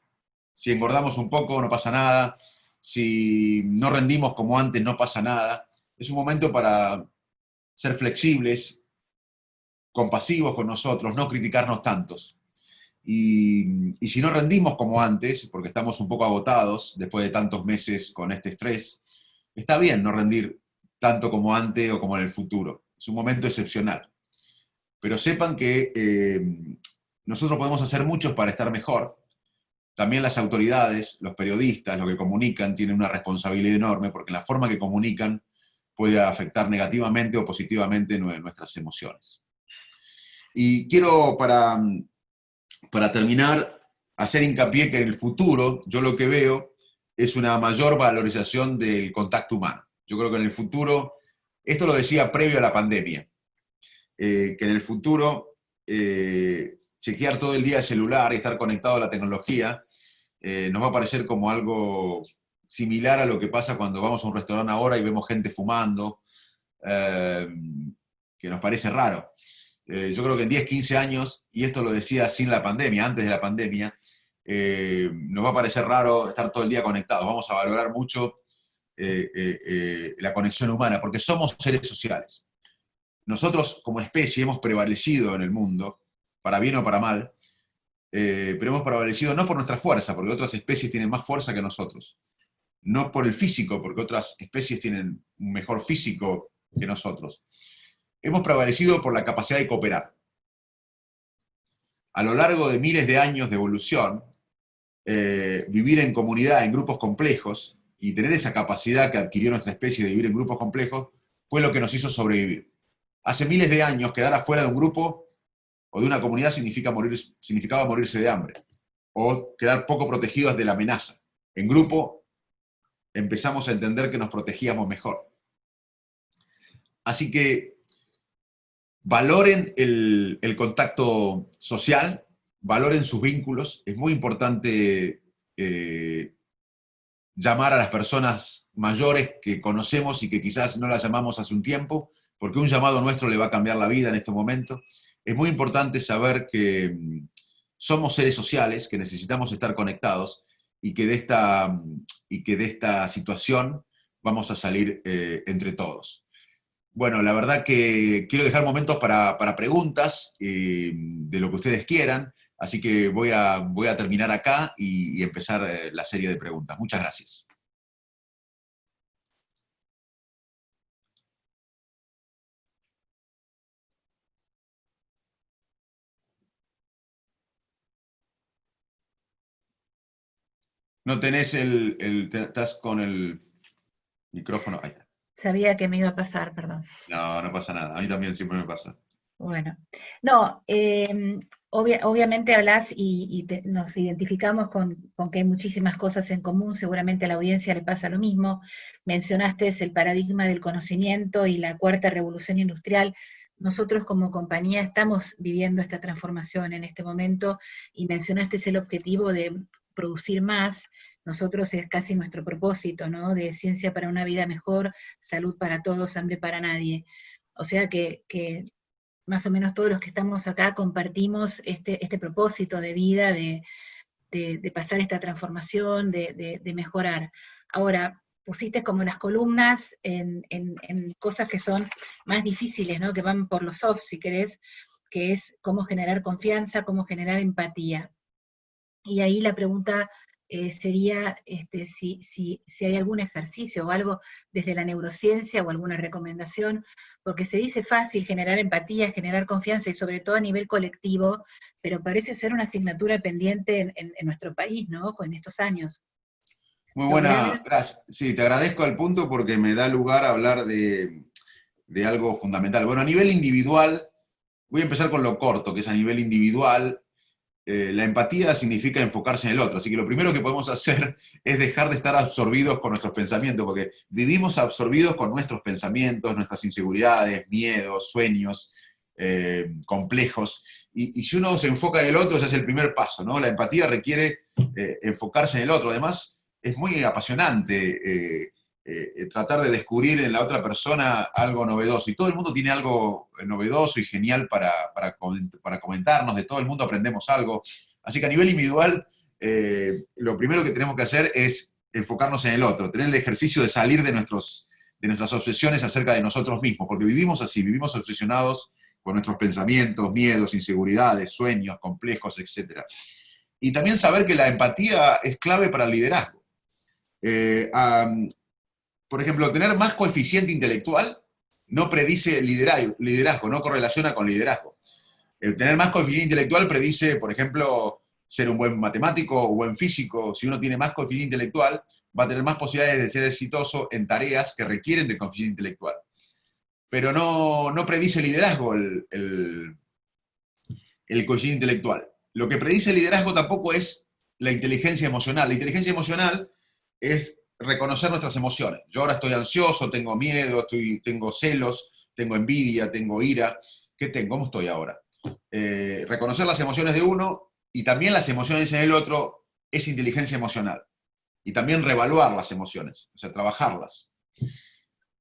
Si engordamos un poco, no pasa nada. Si no rendimos como antes, no pasa nada. Es un momento para ser flexibles, compasivos con nosotros, no criticarnos tantos. Y si no rendimos como antes, porque estamos un poco agotados después de tantos meses con este estrés, está bien no rendir tanto como antes o como en el futuro. Es un momento excepcional. Pero sepan que nosotros podemos hacer mucho para estar mejor. También las autoridades, los periodistas, los que comunican, tienen una responsabilidad enorme porque la forma que comunican puede afectar negativamente o positivamente nuestras emociones. Y quiero, para terminar, hacer hincapié que en el futuro, yo lo que veo es una mayor valorización del contacto humano. Yo creo que en el futuro, esto lo decía previo a la pandemia, que en el futuro chequear todo el día el celular y estar conectado a la tecnología nos va a parecer como algo similar a lo que pasa cuando vamos a un restaurante ahora y vemos gente fumando, que nos parece raro. Yo creo que en 10, 15 años, y esto lo decía sin la pandemia, antes de la pandemia, nos va a parecer raro estar todo el día conectados. Vamos a valorar mucho la conexión humana, porque somos seres sociales. Nosotros como especie hemos prevalecido en el mundo, para bien o para mal, pero hemos prevalecido no por nuestra fuerza, porque otras especies tienen más fuerza que nosotros, no por el físico, porque otras especies tienen un mejor físico que nosotros. Hemos prevalecido por la capacidad de cooperar. A lo largo de miles de años de evolución, vivir en comunidad, en grupos complejos, y tener esa capacidad que adquirió nuestra especie de vivir en grupos complejos, fue lo que nos hizo sobrevivir. Hace miles de años, quedar afuera de un grupo o de una comunidad significaba morirse de hambre. o quedar poco protegidos de la amenaza. En grupo empezamos a entender que nos protegíamos mejor. Así que valoren el contacto social, valoren sus vínculos. Es muy importante llamar a las personas mayores que conocemos y que quizás no las llamamos hace un tiempo, porque un llamado nuestro le va a cambiar la vida en este momento. Es muy importante saber que somos seres sociales, que necesitamos estar conectados y que de esta situación vamos a salir entre todos. Bueno, la verdad que quiero dejar momentos para preguntas de lo que ustedes quieran, así que voy a terminar acá y empezar la serie de preguntas. Muchas gracias. No tenés estás con el micrófono. Ahí está. Sabía que me iba a pasar, perdón. No, no pasa nada. A mí también siempre me pasa. Bueno, no, obviamente hablas y nos identificamos con que hay muchísimas cosas en común, seguramente a la audiencia le pasa lo mismo. Mencionaste el paradigma del conocimiento y la cuarta revolución industrial. Nosotros como compañía estamos viviendo esta transformación en este momento y mencionaste el objetivo de producir más. Nosotros es casi nuestro propósito, ¿no? De ciencia para una vida mejor, salud para todos, hambre para nadie. O sea que más o menos todos los que estamos acá compartimos este propósito de vida, de pasar esta transformación, de mejorar. Ahora, pusiste como las columnas en cosas que son más difíciles, ¿no? Que van por los soft, si querés, que es cómo generar confianza, cómo generar empatía. Y ahí la pregunta sería si hay algún ejercicio o algo desde la neurociencia o alguna recomendación, porque se dice fácil generar empatía, generar confianza y sobre todo a nivel colectivo, pero parece ser una asignatura pendiente en nuestro país, ¿no? Con estos años. Muy buena, ¿Lograr? gracias. Sí, te agradezco el punto porque me da lugar a hablar de algo fundamental. Bueno, a nivel individual, voy a empezar con lo corto, que es a nivel individual. La empatía significa enfocarse en el otro, así que lo primero que podemos hacer es dejar de estar absorbidos con nuestros pensamientos, porque vivimos absorbidos con nuestros pensamientos, nuestras inseguridades, miedos, sueños, complejos, y si uno se enfoca en el otro, ese es el primer paso, ¿no? La empatía requiere enfocarse en el otro, además es muy apasionante tratar de descubrir en la otra persona algo novedoso. Y todo el mundo tiene algo novedoso y genial para comentarnos, de todo el mundo aprendemos algo. Así que a nivel individual, lo primero que tenemos que hacer es enfocarnos en el otro, tener el ejercicio de salir de nuestras obsesiones acerca de nosotros mismos, porque vivimos así, vivimos obsesionados con nuestros pensamientos, miedos, inseguridades, sueños complejos, etc. Y también saber que la empatía es clave para el liderazgo. Eh, um, por ejemplo, tener más coeficiente intelectual no predice liderazgo, no correlaciona con liderazgo. El tener más coeficiente intelectual predice, por ejemplo, ser un buen matemático o buen físico. Si uno tiene más coeficiente intelectual, va a tener más posibilidades de ser exitoso en tareas que requieren de coeficiente intelectual. Pero no predice liderazgo el coeficiente intelectual. Lo que predice el liderazgo tampoco es la inteligencia emocional. La inteligencia emocional es reconocer nuestras emociones. Yo ahora estoy ansioso, tengo miedo, tengo celos, tengo envidia, tengo ira. ¿Qué tengo? ¿Cómo estoy ahora? Reconocer las emociones de uno y también las emociones en el otro es inteligencia emocional. Y también reevaluar las emociones, o sea, trabajarlas.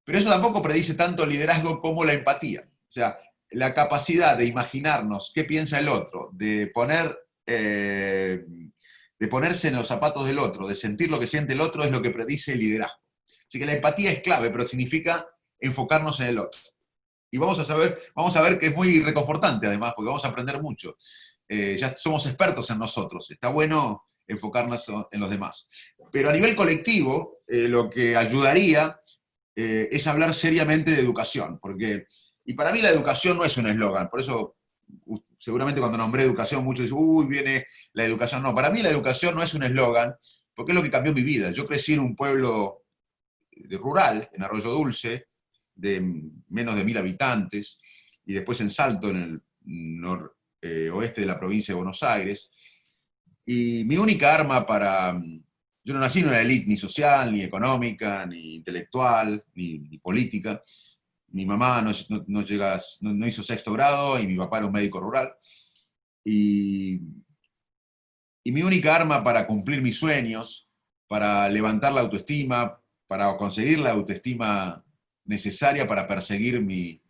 Pero eso tampoco predice tanto el liderazgo como la empatía. O sea, la capacidad de imaginarnos qué piensa el otro, de ponerse en los zapatos del otro, de sentir lo que siente el otro, es lo que predice el liderazgo. Así que la empatía es clave, pero significa enfocarnos en el otro. Y vamos a ver que es muy reconfortante además, porque vamos a aprender mucho. Ya somos expertos en nosotros, está bueno enfocarnos en los demás. Pero a nivel colectivo, lo que ayudaría es hablar seriamente de educación, y para mí la educación no es un eslogan, por eso seguramente cuando nombré educación muchos dicen, uy, viene la educación. No, para mí la educación no es un eslogan, porque es lo que cambió mi vida. Yo crecí en un pueblo rural, en Arroyo Dulce, de menos de 1000 habitantes, y después en Salto, en el oeste de la provincia de Buenos Aires, Y mi única arma para... Yo no nací en una élite ni social, ni económica, ni intelectual, ni política. Mi mamá no hizo sexto grado y mi papá era un médico rural. Y, y mi única arma para cumplir mis sueños, para levantar la autoestima, para conseguir la autoestima necesaria para perseguir mis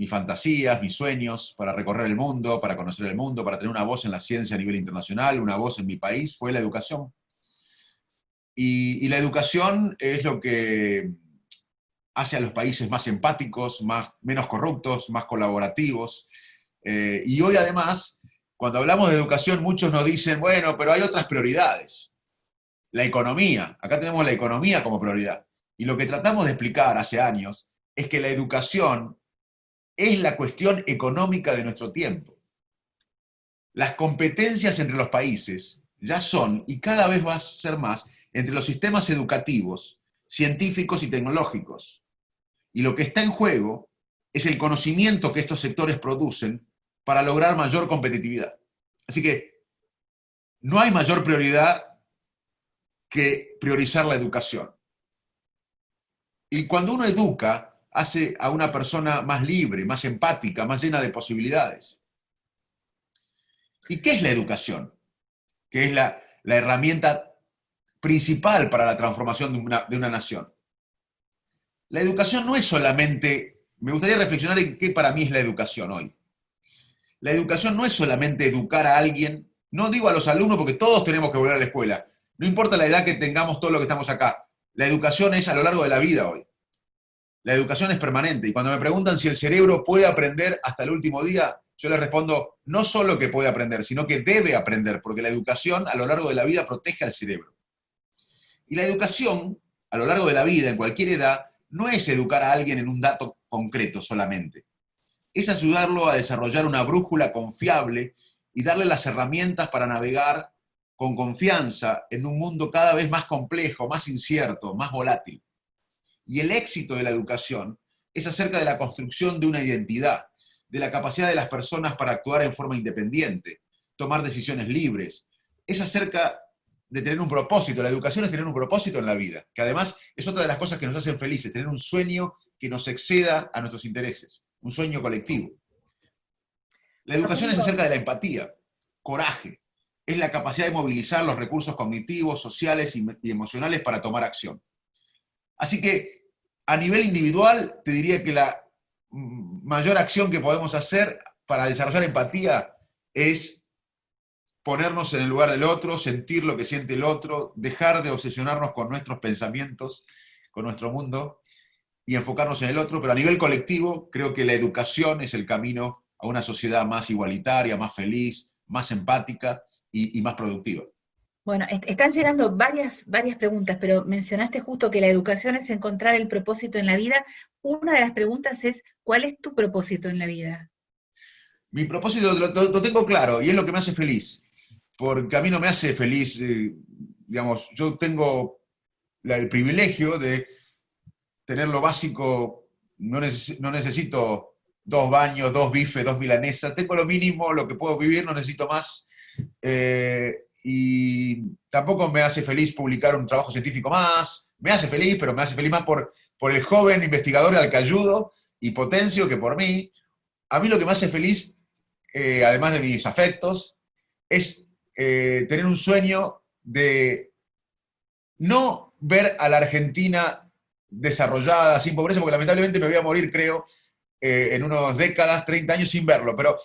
fantasías, mis sueños, para recorrer el mundo, para conocer el mundo, para tener una voz en la ciencia a nivel internacional, una voz en mi país, fue la educación. Y la educación es lo que hace a los países más empáticos, menos corruptos, más colaborativos. Y hoy además, cuando hablamos de educación, muchos nos dicen, bueno, pero hay otras prioridades. La economía, acá tenemos la economía como prioridad. Y lo que tratamos de explicar hace años es que la educación es la cuestión económica de nuestro tiempo. Las competencias entre los países ya son, y cada vez va a ser más, entre los sistemas educativos, científicos y tecnológicos. Y lo que está en juego es el conocimiento que estos sectores producen para lograr mayor competitividad. Así que no hay mayor prioridad que priorizar la educación. Y cuando uno educa, hace a una persona más libre, más empática, más llena de posibilidades. ¿Y qué es la educación? Que es la herramienta principal para la transformación de una nación. La educación no es solamente, me gustaría reflexionar en qué para mí es la educación hoy. La educación no es solamente educar a alguien, no digo a los alumnos porque todos tenemos que volver a la escuela, no importa la edad que tengamos todos los que estamos acá, la educación es a lo largo de la vida hoy. La educación es permanente y cuando me preguntan si el cerebro puede aprender hasta el último día, yo les respondo no solo que puede aprender, sino que debe aprender, porque la educación a lo largo de la vida protege al cerebro. Y la educación a lo largo de la vida, en cualquier edad, no es educar a alguien en un dato concreto solamente. Es ayudarlo a desarrollar una brújula confiable y darle las herramientas para navegar con confianza en un mundo cada vez más complejo, más incierto, más volátil. Y el éxito de la educación es acerca de la construcción de una identidad, de la capacidad de las personas para actuar en forma independiente, tomar decisiones libres. Es acerca de tener un propósito. La educación es tener un propósito en la vida, que además es otra de las cosas que nos hacen felices, tener un sueño que nos exceda a nuestros intereses, un sueño colectivo. La educación es acerca de la empatía, coraje, es la capacidad de movilizar los recursos cognitivos, sociales y emocionales para tomar acción. Así que, a nivel individual, te diría que la mayor acción que podemos hacer para desarrollar empatía es ponernos en el lugar del otro, sentir lo que siente el otro, dejar de obsesionarnos con nuestros pensamientos, con nuestro mundo, y enfocarnos en el otro, pero a nivel colectivo creo que la educación es el camino a una sociedad más igualitaria, más feliz, más empática y más productiva. Bueno, están llegando varias preguntas, pero mencionaste justo que la educación es encontrar el propósito en la vida. Una de las preguntas es, ¿cuál es tu propósito en la vida? Mi propósito lo tengo claro y es lo que me hace feliz, porque a mí no me hace feliz, digamos, yo tengo el privilegio de tener lo básico, no necesito 2 baños, 2 bifes, 2 milanesas, tengo lo mínimo, lo que puedo vivir, no necesito más. Y tampoco me hace feliz publicar un trabajo científico más, me hace feliz, pero me hace feliz más por el joven investigador al que ayudo y potencio que por mí. A mí lo que me hace feliz, además de mis afectos, es tener un sueño de no ver a la Argentina desarrollada, sin pobreza, porque lamentablemente me voy a morir, creo, en unas décadas, 30 años, sin verlo. Pero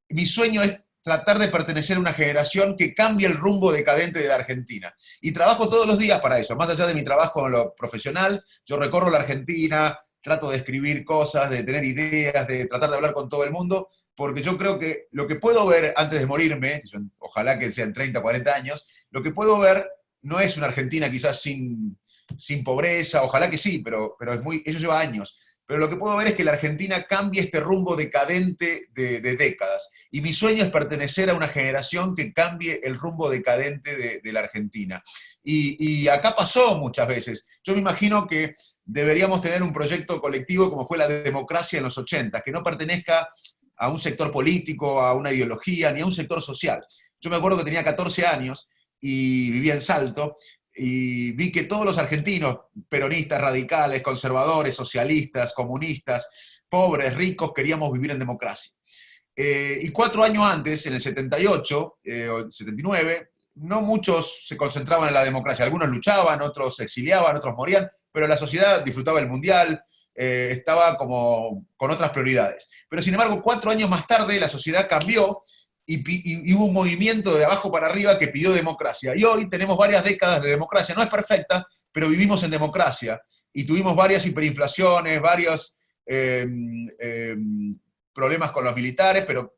mi sueño es tratar de pertenecer a una generación que cambie el rumbo decadente de la Argentina. Y trabajo todos los días para eso. Más allá de mi trabajo en lo profesional, yo recorro la Argentina, trato de escribir cosas, de tener ideas, de tratar de hablar con todo el mundo, porque yo creo que lo que puedo ver antes de morirme, ojalá que sean 30, 40 años, lo que puedo ver no es una Argentina quizás sin pobreza, ojalá que sí, pero eso lleva años. Pero lo que puedo ver es que la Argentina cambie este rumbo decadente de décadas. Y mi sueño es pertenecer a una generación que cambie el rumbo decadente de la Argentina. Y acá pasó muchas veces. Yo me imagino que deberíamos tener un proyecto colectivo como fue la democracia en los 80, que no pertenezca a un sector político, a una ideología, ni a un sector social. Yo me acuerdo que tenía 14 años y vivía en Salto, y vi que todos los argentinos, peronistas, radicales, conservadores, socialistas, comunistas, pobres, ricos, queríamos vivir en democracia. Y 4 años antes, en el 78 o el 79, no muchos se concentraban en la democracia. Algunos luchaban, otros se exiliaban, otros morían, pero la sociedad disfrutaba el mundial, estaba como con otras prioridades. Pero sin embargo, 4 años más tarde la sociedad cambió y hubo un movimiento de abajo para arriba que pidió democracia. Y hoy tenemos varias décadas de democracia. No es perfecta, pero vivimos en democracia. Y tuvimos varias hiperinflaciones, varios problemas con los militares, pero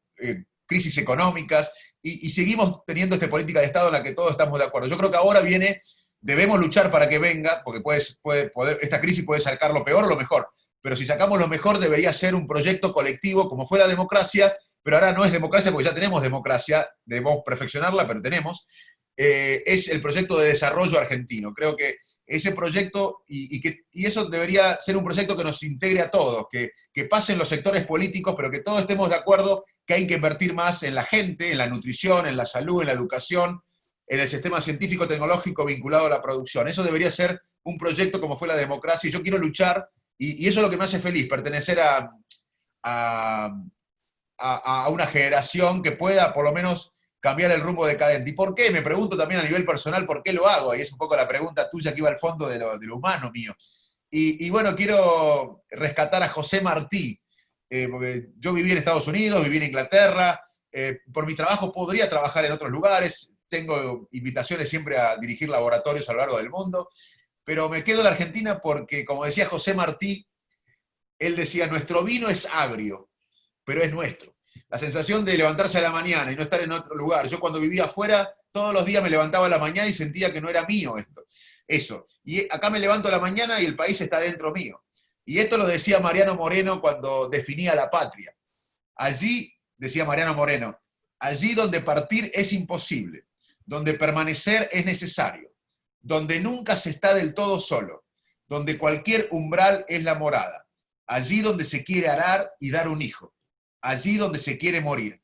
crisis económicas, y seguimos teniendo esta política de Estado en la que todos estamos de acuerdo. Yo creo que ahora viene, debemos luchar para que venga, porque esta crisis puede sacar lo peor o lo mejor, pero si sacamos lo mejor debería ser un proyecto colectivo, como fue la democracia, pero ahora no es democracia porque ya tenemos democracia, debemos perfeccionarla, pero tenemos, es el proyecto de desarrollo argentino. Creo que ese proyecto, y eso debería ser un proyecto que nos integre a todos, que pasen los sectores políticos, pero que todos estemos de acuerdo que hay que invertir más en la gente, en la nutrición, en la salud, en la educación, en el sistema científico-tecnológico vinculado a la producción. Eso debería ser un proyecto como fue la democracia, y yo quiero luchar, y eso es lo que me hace feliz, pertenecer a, a una generación que pueda por lo menos cambiar el rumbo decadente. ¿Y por qué? Me pregunto también a nivel personal por qué lo hago, y es un poco la pregunta tuya que iba al fondo de lo humano mío. Y bueno, quiero rescatar a José Martí, porque yo viví en Estados Unidos, viví en Inglaterra, por mi trabajo podría trabajar en otros lugares, tengo invitaciones siempre a dirigir laboratorios a lo largo del mundo, pero me quedo en la Argentina porque, como decía José Martí, él decía, nuestro vino es agrio, pero es nuestro. La sensación de levantarse a la mañana y no estar en otro lugar. Yo cuando vivía afuera, todos los días me levantaba a la mañana y sentía que no era mío esto. Eso. Y acá me levanto a la mañana y el país está dentro mío. Y esto lo decía Mariano Moreno cuando definía la patria. Allí, decía Mariano Moreno, allí donde partir es imposible, donde permanecer es necesario, donde nunca se está del todo solo, donde cualquier umbral es la morada, allí donde se quiere arar y dar un hijo, allí donde se quiere morir,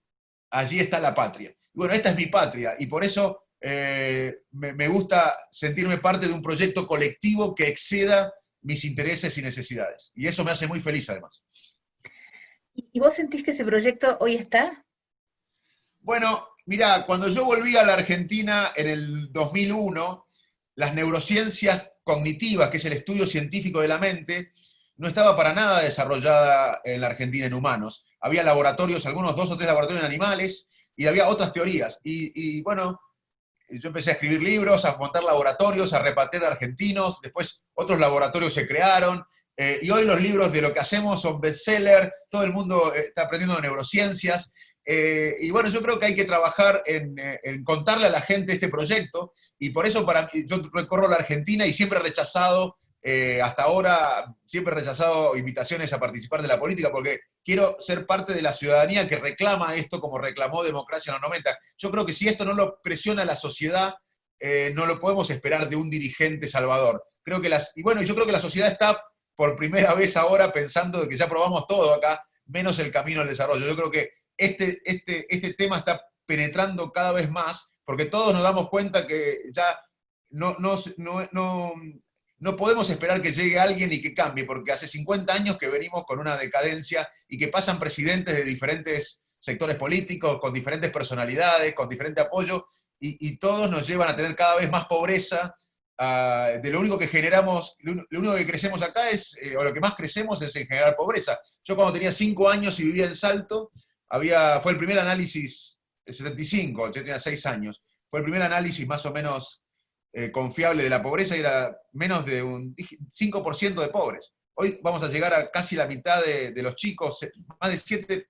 allí está la patria. Bueno, esta es mi patria, y por eso me gusta sentirme parte de un proyecto colectivo que exceda mis intereses y necesidades. Y eso me hace muy feliz, además. ¿Y vos sentís que ese proyecto hoy está? Bueno, mira, cuando yo volví a la Argentina en el 2001, las neurociencias cognitivas, que es el estudio científico de la mente, no estaba para nada desarrollada en la Argentina en humanos. Había laboratorios, algunos 2 o 3 laboratorios en animales, y había otras teorías. Y bueno, yo empecé a escribir libros, a montar laboratorios, a repatriar argentinos, después otros laboratorios se crearon, y hoy los libros de lo que hacemos son bestseller, todo el mundo está aprendiendo de neurociencias, y bueno, yo creo que hay que trabajar en contarle a la gente este proyecto, y por eso para mí, yo recorro la Argentina y siempre he rechazado, hasta ahora, siempre he rechazado invitaciones a participar de la política, porque quiero ser parte de la ciudadanía que reclama esto como reclamó democracia en los 90. Yo creo que si esto no lo presiona la sociedad, no lo podemos esperar de un dirigente salvador. Creo que y bueno, yo creo que la sociedad está por primera vez ahora pensando de que ya probamos todo acá, menos el camino al desarrollo. Yo creo que este tema está penetrando cada vez más, porque todos nos damos cuenta que ya no, no, no, no podemos esperar que llegue alguien y que cambie, porque hace 50 años que venimos con una decadencia y que pasan presidentes de diferentes sectores políticos, con diferentes personalidades, con diferente apoyo, y todos nos llevan a tener cada vez más pobreza. De lo único que generamos, lo único que crecemos acá es, o lo que más crecemos es en generar pobreza. Yo cuando tenía 5 años y vivía en Salto, fue el primer análisis, el 75, yo tenía 6 años, fue el primer análisis más o menos confiable de la pobreza, y era menos de un 5% de pobres. Hoy vamos a llegar a casi la mitad de los chicos, más de 7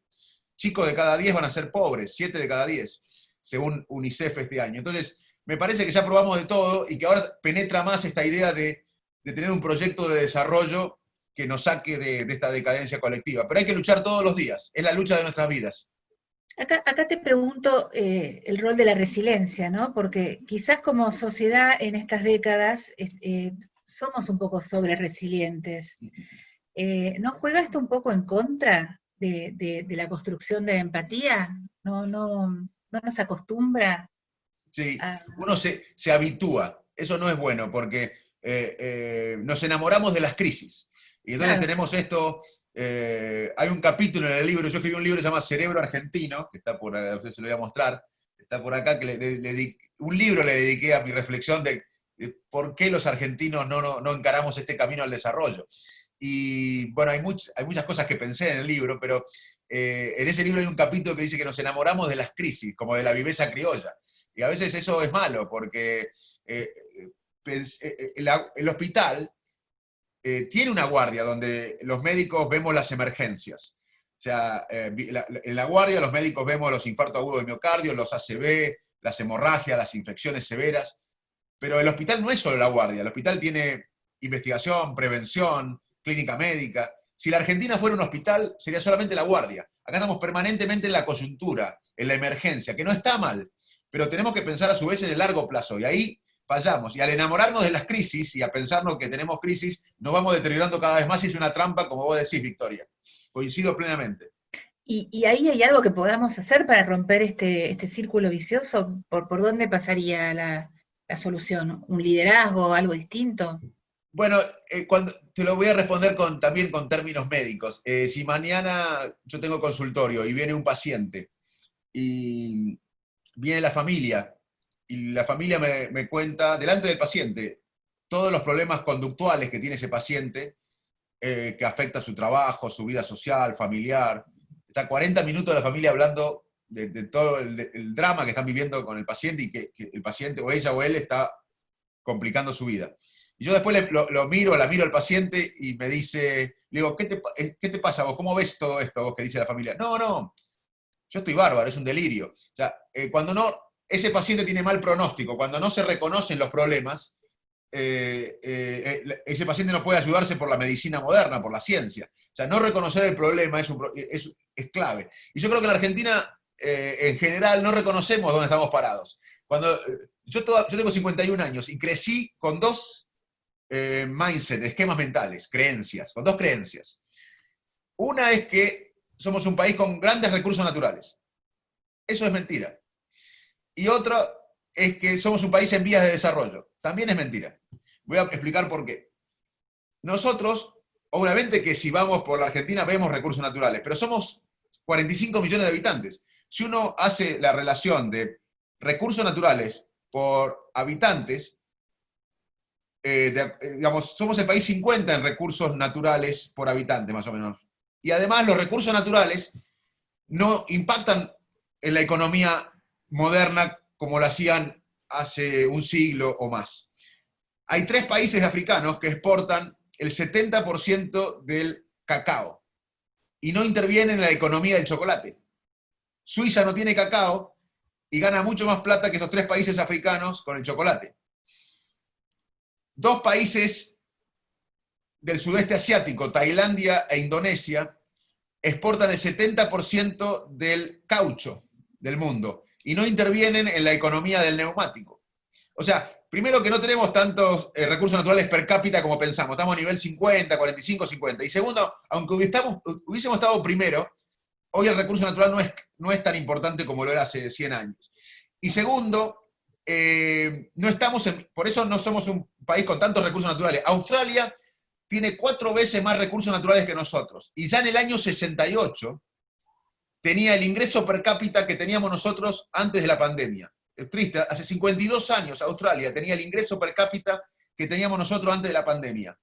chicos de cada 10 van a ser pobres, 7 de cada 10, según UNICEF este año. Entonces, me parece que ya probamos de todo y que ahora penetra más esta idea de tener un proyecto de desarrollo que nos saque de esta decadencia colectiva. Pero hay que luchar todos los días, es la lucha de nuestras vidas. Acá te pregunto el rol de la resiliencia, ¿no? Porque quizás como sociedad en estas décadas somos un poco sobre resilientes. ¿No juega esto un poco en contra de la construcción de empatía? No, no, no nos acostumbra Sí, a... uno se habitúa. Eso no es bueno porque nos enamoramos de las crisis. Y entonces Claro, tenemos esto, hay un capítulo en el libro, yo escribí un libro que se llama Cerebro Argentino, que está por, a usted se lo voy a mostrar, está por acá, que un libro le dediqué a mi reflexión de por qué los argentinos no encaramos este camino al desarrollo. Y bueno, hay muchas cosas que pensé en el libro, pero en ese libro hay un capítulo que dice que nos enamoramos de las crisis, como de la viveza criolla. Y a veces eso es malo, porque eh, el hospital tiene una guardia donde los médicos vemos las emergencias. O sea, en la guardia los médicos vemos los infartos agudos de miocardio, los ACV, las hemorragias, las infecciones severas. Pero el hospital no es solo la guardia, el hospital tiene investigación, prevención, clínica médica. Si la Argentina fuera un hospital, sería solamente la guardia. Acá estamos permanentemente en la coyuntura, en la emergencia, que no está mal, pero tenemos que pensar a su vez en el largo plazo, y ahí fallamos. Y al enamorarnos de las crisis y a pensarnos que tenemos crisis, nos vamos deteriorando cada vez más y es una trampa, como vos decís, Victoria. Coincido plenamente. y ahí hay algo que podamos hacer para romper este círculo vicioso. ¿Por dónde pasaría la solución? ¿Un liderazgo, algo distinto? Bueno, te lo voy a responder también con términos médicos. Si mañana yo tengo consultorio y viene un paciente y viene la familia me cuenta delante del paciente todos los problemas conductuales que tiene ese paciente, que afecta su trabajo, su vida social, familiar. Está 40 minutos la familia hablando de todo el drama que están viviendo con el paciente y que el paciente o ella o él está complicando su vida. Y yo después lo miro, la miro al paciente y me dice, le digo, ¿qué te pasa vos? ¿Cómo ves todo esto vos que dice la familia? No, yo estoy bárbaro, es un delirio. O sea, cuando no, ese paciente tiene mal pronóstico, cuando no se reconocen los problemas, ese paciente no puede ayudarse por la medicina moderna, por la ciencia. O sea, no reconocer el problema es clave. Y yo creo que en la Argentina, en general, no reconocemos dónde estamos parados. Yo tengo 51 años y crecí con dos mindset, esquemas mentales, creencias, con dos creencias. Una es que somos un país con grandes recursos naturales. Eso es mentira. Y otra es que somos un país en vías de desarrollo. También es mentira. Voy a explicar por qué. Nosotros, obviamente que si vamos por la Argentina vemos recursos naturales, pero somos 45 millones de habitantes. Si uno hace la relación de recursos naturales por habitantes, digamos, somos el país 50 en recursos naturales por habitante, más o menos. Y además los recursos naturales no impactan en la economía moderna como lo hacían hace un siglo o más. Hay 3 países africanos que exportan el 70% del cacao y no intervienen en la economía del chocolate. Suiza no tiene cacao y gana mucho más plata que esos 3 países africanos con el chocolate. 2 países del sudeste asiático, Tailandia e Indonesia, exportan el 70% del caucho del mundo y no intervienen en la economía del neumático. O sea, primero que no tenemos tantos recursos naturales per cápita como pensamos, estamos a nivel 50, 45, 50. Y segundo, aunque hubiésemos estado primero, hoy el recurso natural no es tan importante como lo era hace 100 años. Y segundo, no estamos por eso no somos un país con tantos recursos naturales. Australia tiene 4 veces más recursos naturales que nosotros. Y ya en el año 68 tenía el ingreso per cápita que teníamos nosotros antes de la pandemia. Es triste, hace 52 años Australia tenía el ingreso per cápita que teníamos nosotros antes de la pandemia.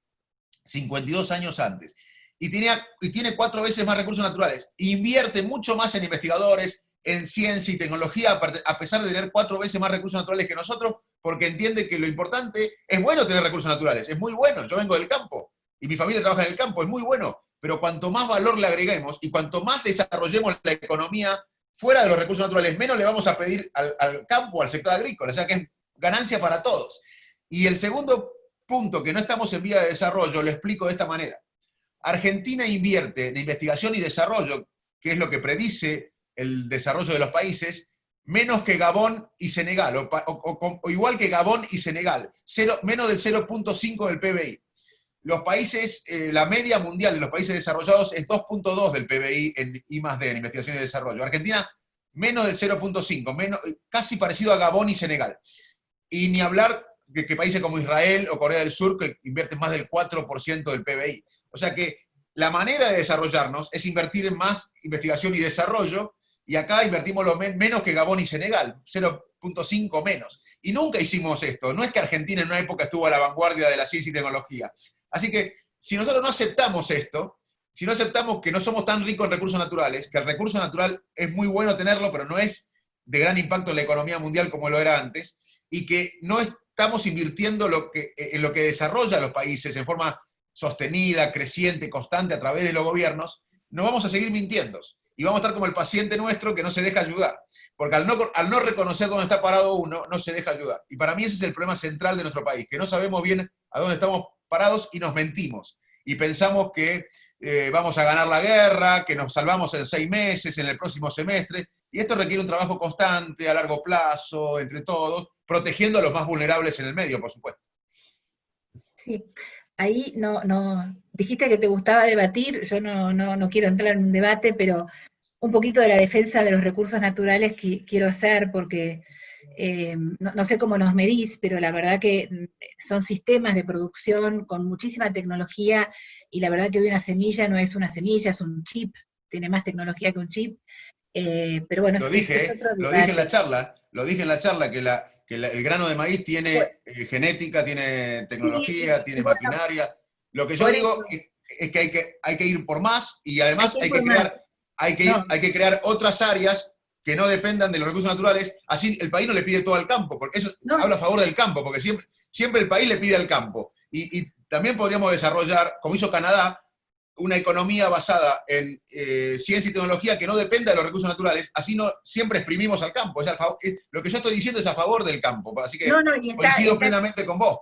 52 años antes. Y tiene 4 veces más recursos naturales. Invierte mucho más en investigadores, en ciencia y tecnología, a pesar de tener 4 veces más recursos naturales que nosotros, porque entiende que lo importante es bueno tener recursos naturales, es muy bueno. Yo vengo del campo y mi familia trabaja en el campo, es muy bueno, pero cuanto más valor le agreguemos y cuanto más desarrollemos la economía fuera de los recursos naturales, menos le vamos a pedir al campo, al sector agrícola, o sea que es ganancia para todos. Y el segundo punto, que no estamos en vía de desarrollo, lo explico de esta manera. Argentina invierte en investigación y desarrollo, que es lo que predice el desarrollo de los países, menos que Gabón y Senegal, o igual que Gabón y Senegal, menos del 0,5 del PBI. Los países, la media mundial de los países desarrollados es 2,2 del PBI en I+D, en investigación y desarrollo. Argentina menos del 0,5, casi parecido a Gabón y Senegal. Y ni hablar de que países como Israel o Corea del Sur que invierten más del 4% del PBI. O sea que la manera de desarrollarnos es invertir en más investigación y desarrollo, y acá invertimos menos que Gabón y Senegal, 0,5 menos. Y nunca hicimos esto. No es que Argentina en una época estuvo a la vanguardia de la ciencia y tecnología. Así que si nosotros no aceptamos esto, si no aceptamos que no somos tan ricos en recursos naturales, que el recurso natural es muy bueno tenerlo, pero no es de gran impacto en la economía mundial como lo era antes, y que no estamos invirtiendo en lo que desarrolla los países en forma sostenida, creciente, constante a través de los gobiernos, nos vamos a seguir mintiendo. Y vamos a estar como el paciente nuestro que no se deja ayudar. Porque al no reconocer dónde está parado uno, no se deja ayudar. Y para mí ese es el problema central de nuestro país, que no sabemos bien a dónde estamos parados y nos mentimos. Y pensamos que vamos a ganar la guerra, que nos salvamos en 6 meses, en el próximo semestre. Y esto requiere un trabajo constante, a largo plazo, entre todos, protegiendo a los más vulnerables en el medio, por supuesto. Sí, ahí dijiste que te gustaba debatir, yo no quiero entrar en un debate, pero un poquito de la defensa de los recursos naturales que quiero hacer, porque no sé cómo nos medís, pero la verdad que son sistemas de producción con muchísima tecnología, y la verdad que hoy una semilla no es una semilla, es un chip, tiene más tecnología que un chip, pero bueno, es otro Lo dije en la debate. charla, el grano de maíz Pues, tiene genética, tiene sí, tecnología, y tiene bueno, maquinaria. Lo que yo por digo eso, es que hay que ir por más, y hay además que ir por más. No, hay que crear otras áreas que no dependan de los recursos naturales. Así el país no le pide todo al campo, porque eso no, habla a favor del campo, porque siempre el país le pide al campo. Y también podríamos desarrollar, como hizo Canadá, una economía basada en ciencia y tecnología que no dependa de los recursos naturales, así no siempre exprimimos al campo. Lo que yo estoy diciendo es a favor del campo, así que no, y coincido plenamente con vos.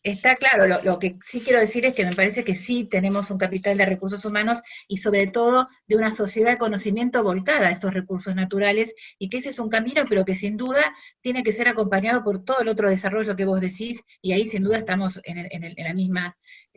está claro, lo que sí quiero decir es que me parece que sí tenemos un capital de recursos humanos y sobre todo de una sociedad de conocimiento volcada a estos recursos naturales, y que ese es un camino, pero que sin duda tiene que ser acompañado por todo el otro desarrollo que vos decís, y ahí sin duda estamos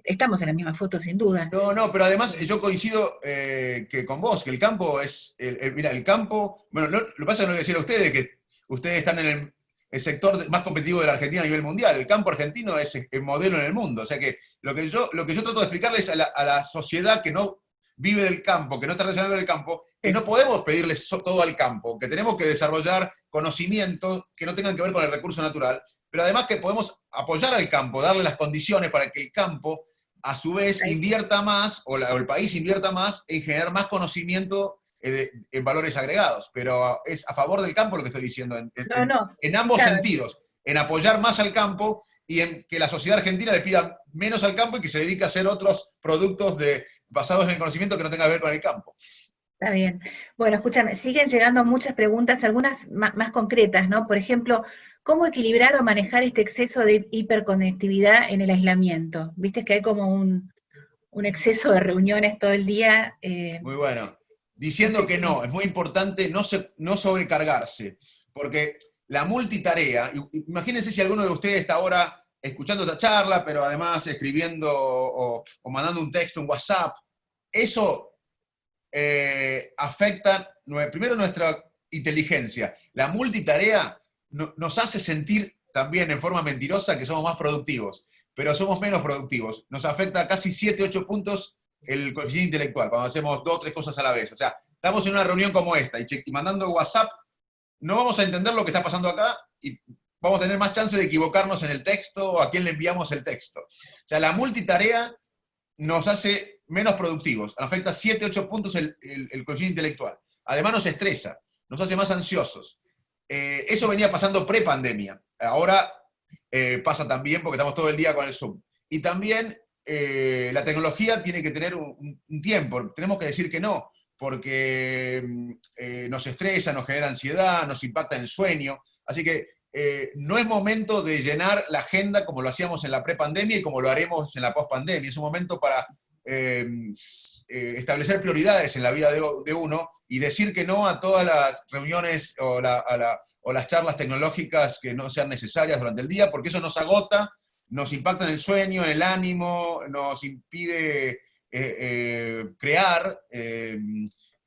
estamos en la misma foto, sin duda. No, pero además yo coincido que con vos, que el campo es, mira, el campo, bueno, lo que pasa es que no voy a decir a ustedes que ustedes están en el sector más competitivo de la Argentina a nivel mundial. El campo argentino es el modelo en el mundo. O sea que lo que yo trato de explicarles a la sociedad que no vive del campo, que no está relacionada con el campo, que no Sí, podemos pedirles todo al campo, que tenemos que desarrollar conocimientos que no tengan que ver con el recurso natural, pero además que podemos apoyar al campo, darle las condiciones para que el campo a su vez ahí sí. invierta más, o el país invierta más en generar más conocimiento en valores agregados. Pero es a favor del campo lo que estoy diciendo, No, en sí, ambos claro. sentidos, en apoyar más al campo y en que la sociedad argentina le pida menos al campo y que se dedique a hacer otros productos basados en el conocimiento que no tenga que ver con el campo. Está bien. Bueno, escúchame, siguen llegando muchas preguntas, algunas más concretas, ¿no? Por ejemplo, ¿cómo equilibrar o manejar este exceso de hiperconectividad en el aislamiento? Viste que hay como un exceso de reuniones todo el día. Muy bueno. No Diciendo sé que si. no, es muy importante no sobrecargarse, porque la multitarea, imagínense si alguno de ustedes está ahora escuchando esta charla, pero además escribiendo o mandando un texto, un WhatsApp, eso afecta primero nuestra inteligencia. La multitarea nos hace sentir también en forma mentirosa que somos más productivos, pero somos menos productivos. Nos afecta casi 7, 8 puntos el coeficiente intelectual cuando hacemos 2 o 3 cosas a la vez. O sea, estamos en una reunión como esta y mandando WhatsApp, no vamos a entender lo que está pasando acá y vamos a tener más chance de equivocarnos en el texto o a quién le enviamos el texto. O sea, la multitarea nos hace menos productivos, nos afecta 7, 8 puntos el coeficiente intelectual. Además nos estresa, nos hace más ansiosos. Eso venía pasando pre-pandemia. Ahora pasa también porque estamos todo el día con el Zoom. Y también la tecnología tiene que tener un tiempo. Tenemos que decir que no, porque nos estresa, nos genera ansiedad, nos impacta en el sueño. Así que no es momento de llenar la agenda como lo hacíamos en la prepandemia y como lo haremos en la pospandemia. Es un momento para establecer prioridades en la vida de uno y decir que no a todas las reuniones o las charlas tecnológicas que no sean necesarias durante el día, porque eso nos agota, nos impacta en el sueño, en el ánimo, nos impide crear.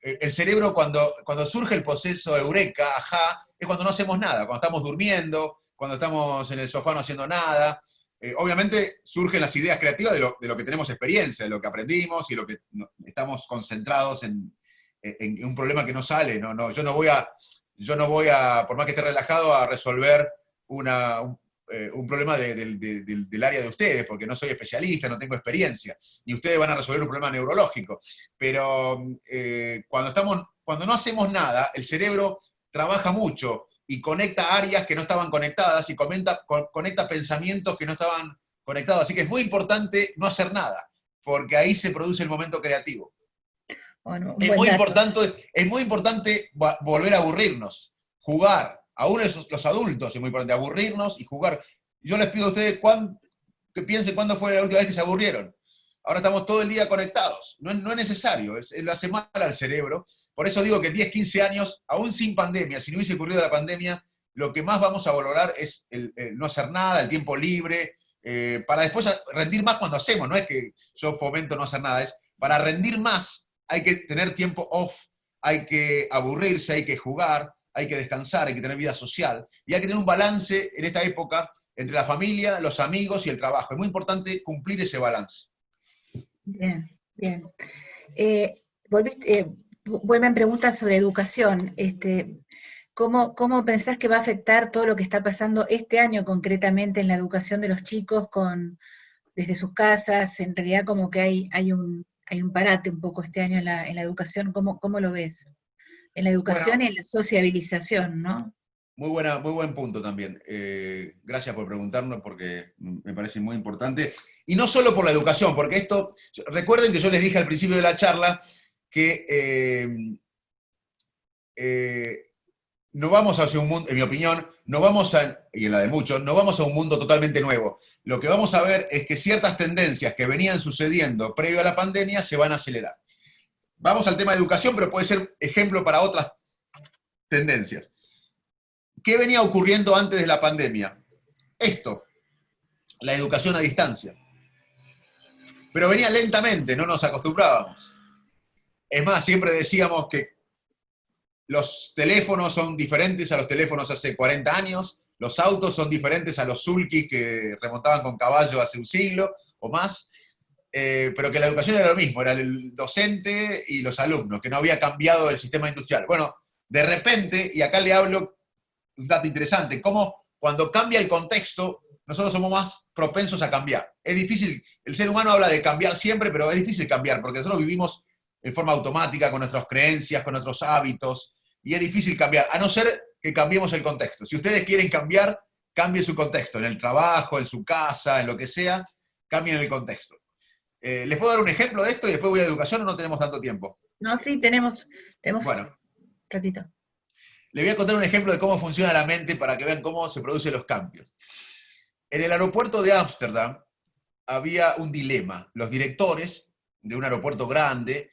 el cerebro cuando surge el proceso eureka, ajá, es cuando no hacemos nada, cuando estamos durmiendo, cuando estamos en el sofá no haciendo nada. Obviamente surgen las ideas creativas de lo que tenemos experiencia, de lo que aprendimos y lo que estamos concentrados en un problema que no sale. Yo no voy a, por más que esté relajado, a resolver un problema del área de ustedes, porque no soy especialista, no tengo experiencia, ni ustedes van a resolver un problema neurológico. Pero cuando no hacemos nada, el cerebro trabaja mucho y conecta áreas que no estaban conectadas y conecta pensamientos que no estaban conectados. Así que es muy importante no hacer nada, porque ahí se produce el momento creativo. Bueno, Es muy importante volver a aburrirnos, jugar. Aún los adultos es muy importante, aburrirnos y jugar. Yo les pido a ustedes que piensen cuándo fue la última vez que se aburrieron. Ahora estamos todo el día conectados. No es necesario, lo hace mal al cerebro. Por eso digo que 10, 15 años, aún sin pandemia, si no hubiese ocurrido la pandemia, lo que más vamos a valorar es el no hacer nada, el tiempo libre, para después rendir más cuando hacemos. No es que yo fomento no hacer nada, es para rendir más hay que tener tiempo off, hay que aburrirse, hay que jugar, hay que descansar, hay que tener vida social. Y hay que tener un balance en esta época entre la familia, los amigos y el trabajo. Es muy importante cumplir ese balance. Bien, bien. Vuelven preguntas sobre educación. ¿Cómo pensás que va a afectar todo lo que está pasando este año concretamente en la educación de los chicos desde sus casas? En realidad como que hay un parate un poco este año en la educación. ¿Cómo lo ves? En la educación Bueno, y en la sociabilización, ¿no? muy buen punto también. Gracias por preguntarnos porque me parece muy importante. Y no solo por la educación, porque recuerden que yo les dije al principio de la charla que no vamos hacia un mundo, en mi opinión, y en la de muchos, no vamos a un mundo totalmente nuevo. Lo que vamos a ver es que ciertas tendencias que venían sucediendo previo a la pandemia se van a acelerar. Vamos al tema de educación, pero puede ser ejemplo para otras tendencias. ¿Qué venía ocurriendo antes de la pandemia? La educación a distancia. Pero venía lentamente, no nos acostumbrábamos. Es más, siempre decíamos que los teléfonos son diferentes a los teléfonos hace 40 años, los autos son diferentes a los sulkis que remontaban con caballo hace un siglo o más, pero que la educación era lo mismo, era el docente y los alumnos, que no había cambiado el sistema industrial. Bueno, de repente, y acá le hablo un dato interesante, cómo cuando cambia el contexto, nosotros somos más propensos a cambiar. Es difícil, el ser humano habla de cambiar siempre, pero es difícil cambiar, porque nosotros vivimos en forma automática, con nuestras creencias, con nuestros hábitos, y es difícil cambiar, a no ser que cambiemos el contexto. Si ustedes quieren cambiar, cambien su contexto, en el trabajo, en su casa, en lo que sea, cambien el contexto. ¿Les puedo dar un ejemplo de esto y después voy a educación o no tenemos tanto tiempo? No, sí, tenemos Bueno, un ratito. les voy a contar un ejemplo de cómo funciona la mente para que vean cómo se producen los cambios. En el aeropuerto de Ámsterdam había un dilema. Los directores de un aeropuerto grande,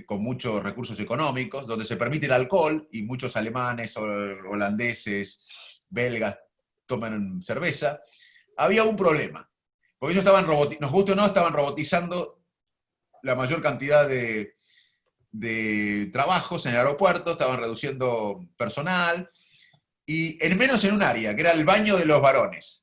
con muchos recursos económicos, donde se permite el alcohol y muchos alemanes, holandeses, belgas toman cerveza, había un problema. Porque ellos nos guste o no, estaban robotizando la mayor cantidad de trabajos en el aeropuerto, estaban reduciendo personal, y menos en un área, que era el baño de los varones,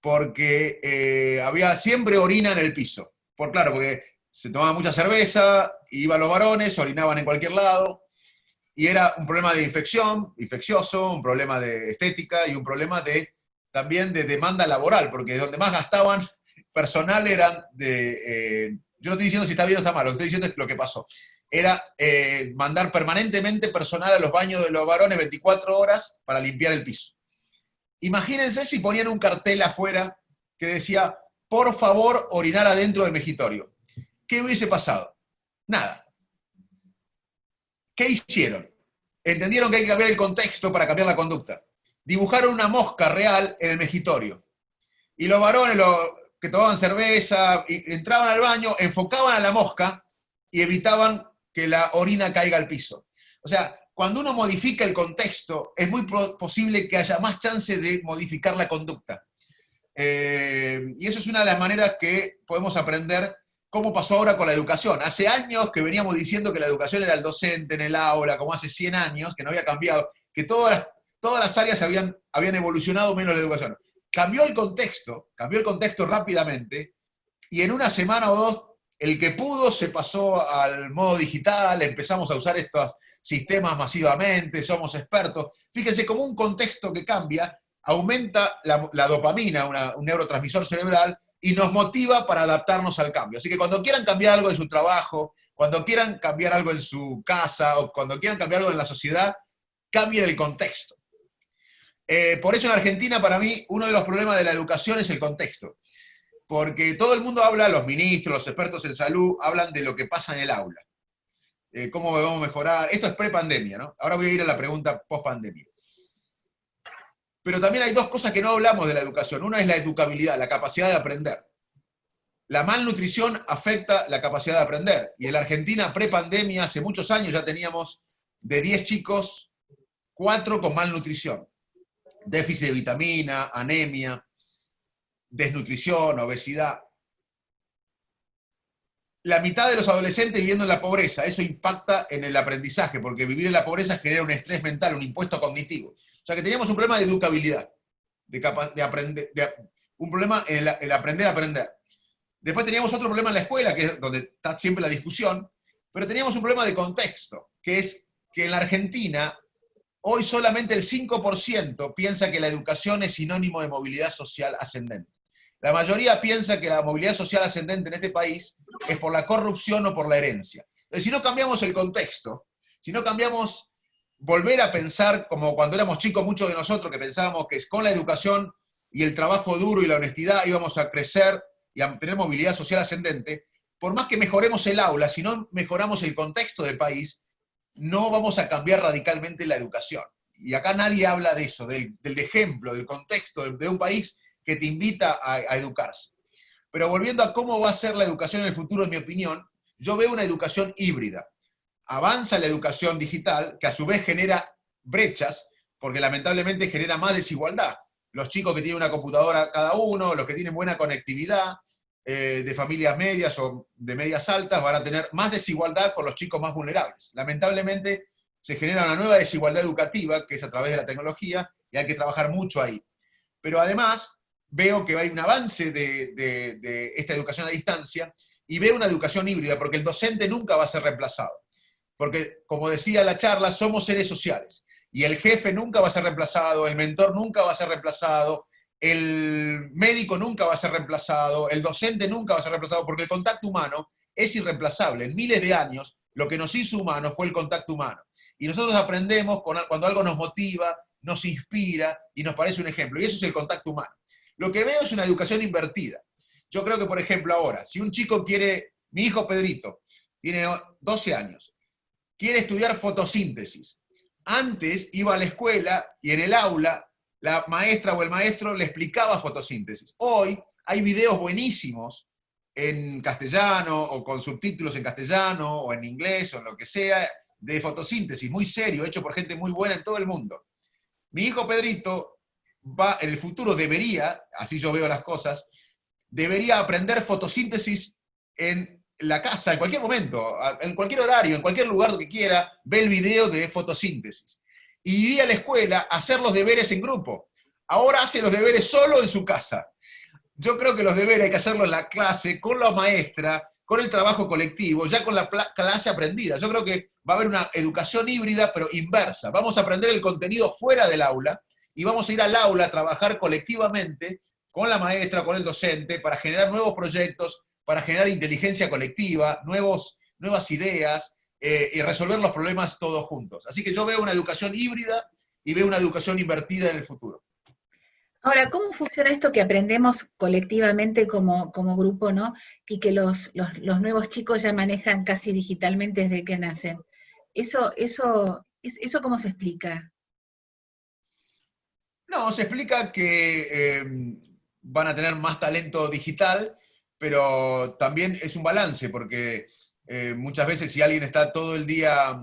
porque había siempre orina en el piso. Porque se tomaba mucha cerveza, iban los varones, orinaban en cualquier lado, y era un problema de infeccioso, un problema de estética y un problema también de demanda laboral, porque donde más gastaban personal eran yo no estoy diciendo si está bien o está mal, lo que estoy diciendo es lo que pasó. Era mandar permanentemente personal a los baños de los varones 24 horas para limpiar el piso. Imagínense si ponían un cartel afuera que decía, por favor, orinar adentro del mejitorio. ¿Qué hubiese pasado? Nada. ¿Qué hicieron? Entendieron que hay que cambiar el contexto para cambiar la conducta. Dibujaron una mosca real en el mejitorio. Y los varones que tomaban cerveza, entraban al baño, enfocaban a la mosca y evitaban que la orina caiga al piso. O sea, cuando uno modifica el contexto, es muy posible que haya más chance de modificar la conducta. Y eso es una de las maneras que podemos aprender cómo pasó ahora con la educación. Hace años que veníamos diciendo que la educación era el docente en el aula, como hace 100 años, que no había cambiado, que todas las áreas habían evolucionado menos la educación. Cambió el contexto rápidamente, y en una semana o dos, el que pudo se pasó al modo digital, empezamos a usar estos sistemas masivamente, somos expertos. Fíjense, como un contexto que cambia, aumenta la dopamina, un neurotransmisor cerebral, y nos motiva para adaptarnos al cambio. Así que cuando quieran cambiar algo en su trabajo, cuando quieran cambiar algo en su casa, o cuando quieran cambiar algo en la sociedad, cambien el contexto. Por eso en Argentina, para mí, uno de los problemas de la educación es el contexto. Porque todo el mundo habla, los ministros, los expertos en salud, hablan de lo que pasa en el aula. Cómo debemos mejorar. Esto es pre-pandemia, ¿no? Ahora voy a ir a la pregunta post-pandemia. Pero también hay dos cosas que no hablamos de la educación. Una es la educabilidad, la capacidad de aprender. La malnutrición afecta la capacidad de aprender. Y en la Argentina, pre-pandemia, hace muchos años ya teníamos de 10 chicos, 4 con malnutrición. Déficit de vitamina, anemia, desnutrición, obesidad. La mitad de los adolescentes viviendo en la pobreza, eso impacta en el aprendizaje, porque vivir en la pobreza genera un estrés mental, un impuesto cognitivo. O sea que teníamos un problema de educabilidad, de aprender, un problema en el aprender a aprender. Después teníamos otro problema en la escuela, que es donde está siempre la discusión, pero teníamos un problema de contexto, que es que en la Argentina hoy solamente el 5% piensa que la educación es sinónimo de movilidad social ascendente. La mayoría piensa que la movilidad social ascendente en este país es por la corrupción o por la herencia. Entonces, si no cambiamos el contexto, si no cambiamos, volver a pensar como cuando éramos chicos, muchos de nosotros que pensábamos que con la educación y el trabajo duro y la honestidad íbamos a crecer y a tener movilidad social ascendente, por más que mejoremos el aula, si no mejoramos el contexto del país, no vamos a cambiar radicalmente la educación. Y acá nadie habla de eso, del ejemplo, del contexto de un país que te invita a educarse. Pero volviendo a cómo va a ser la educación en el futuro, en mi opinión, yo veo una educación híbrida. Avanza la educación digital, que a su vez genera brechas, porque lamentablemente genera más desigualdad. Los chicos que tienen una computadora cada uno, los que tienen buena conectividad, de familias medias o de medias altas, van a tener más desigualdad con los chicos más vulnerables. Lamentablemente se genera una nueva desigualdad educativa, que es a través de la tecnología, y hay que trabajar mucho ahí. Pero además veo que hay un avance de esta educación a distancia, y veo una educación híbrida, porque el docente nunca va a ser reemplazado. Porque, como decía la charla, somos seres sociales. Y el jefe nunca va a ser reemplazado, el mentor nunca va a ser reemplazado, el médico nunca va a ser reemplazado, el docente nunca va a ser reemplazado, porque el contacto humano es irreemplazable. En miles de años, lo que nos hizo humanos fue el contacto humano. Y nosotros aprendemos cuando algo nos motiva, nos inspira y nos parece un ejemplo. Y eso es el contacto humano. Lo que veo es una educación invertida. Yo creo que, por ejemplo, ahora, si un chico quiere, mi hijo Pedrito, tiene 12 años, quiere estudiar fotosíntesis. Antes iba a la escuela y en el aula la maestra o el maestro le explicaba fotosíntesis. Hoy hay videos buenísimos en castellano o con subtítulos en castellano o en inglés o en lo que sea, de fotosíntesis, muy serio, hecho por gente muy buena en todo el mundo. Mi hijo Pedrito va, en el futuro debería, así yo veo las cosas, debería aprender fotosíntesis en la casa, en cualquier momento, en cualquier horario, en cualquier lugar que quiera, ve el video de fotosíntesis. Y iría a la escuela a hacer los deberes en grupo. Ahora hace los deberes solo en su casa. Yo creo que los deberes hay que hacerlos en la clase, con la maestra, con el trabajo colectivo, ya con la clase aprendida. Yo creo que va a haber una educación híbrida, pero inversa. Vamos a aprender el contenido fuera del aula y vamos a ir al aula a trabajar colectivamente con la maestra, con el docente, para generar nuevos proyectos, para generar inteligencia colectiva, nuevas ideas, y resolver los problemas todos juntos. Así que yo veo una educación híbrida y veo una educación invertida en el futuro. Ahora, ¿cómo funciona esto que aprendemos colectivamente como grupo, ¿no? Y que los nuevos chicos ya manejan casi digitalmente desde que nacen. ¿Eso cómo se explica? No, se explica que van a tener más talento digital, pero también es un balance, porque muchas veces si alguien está todo el día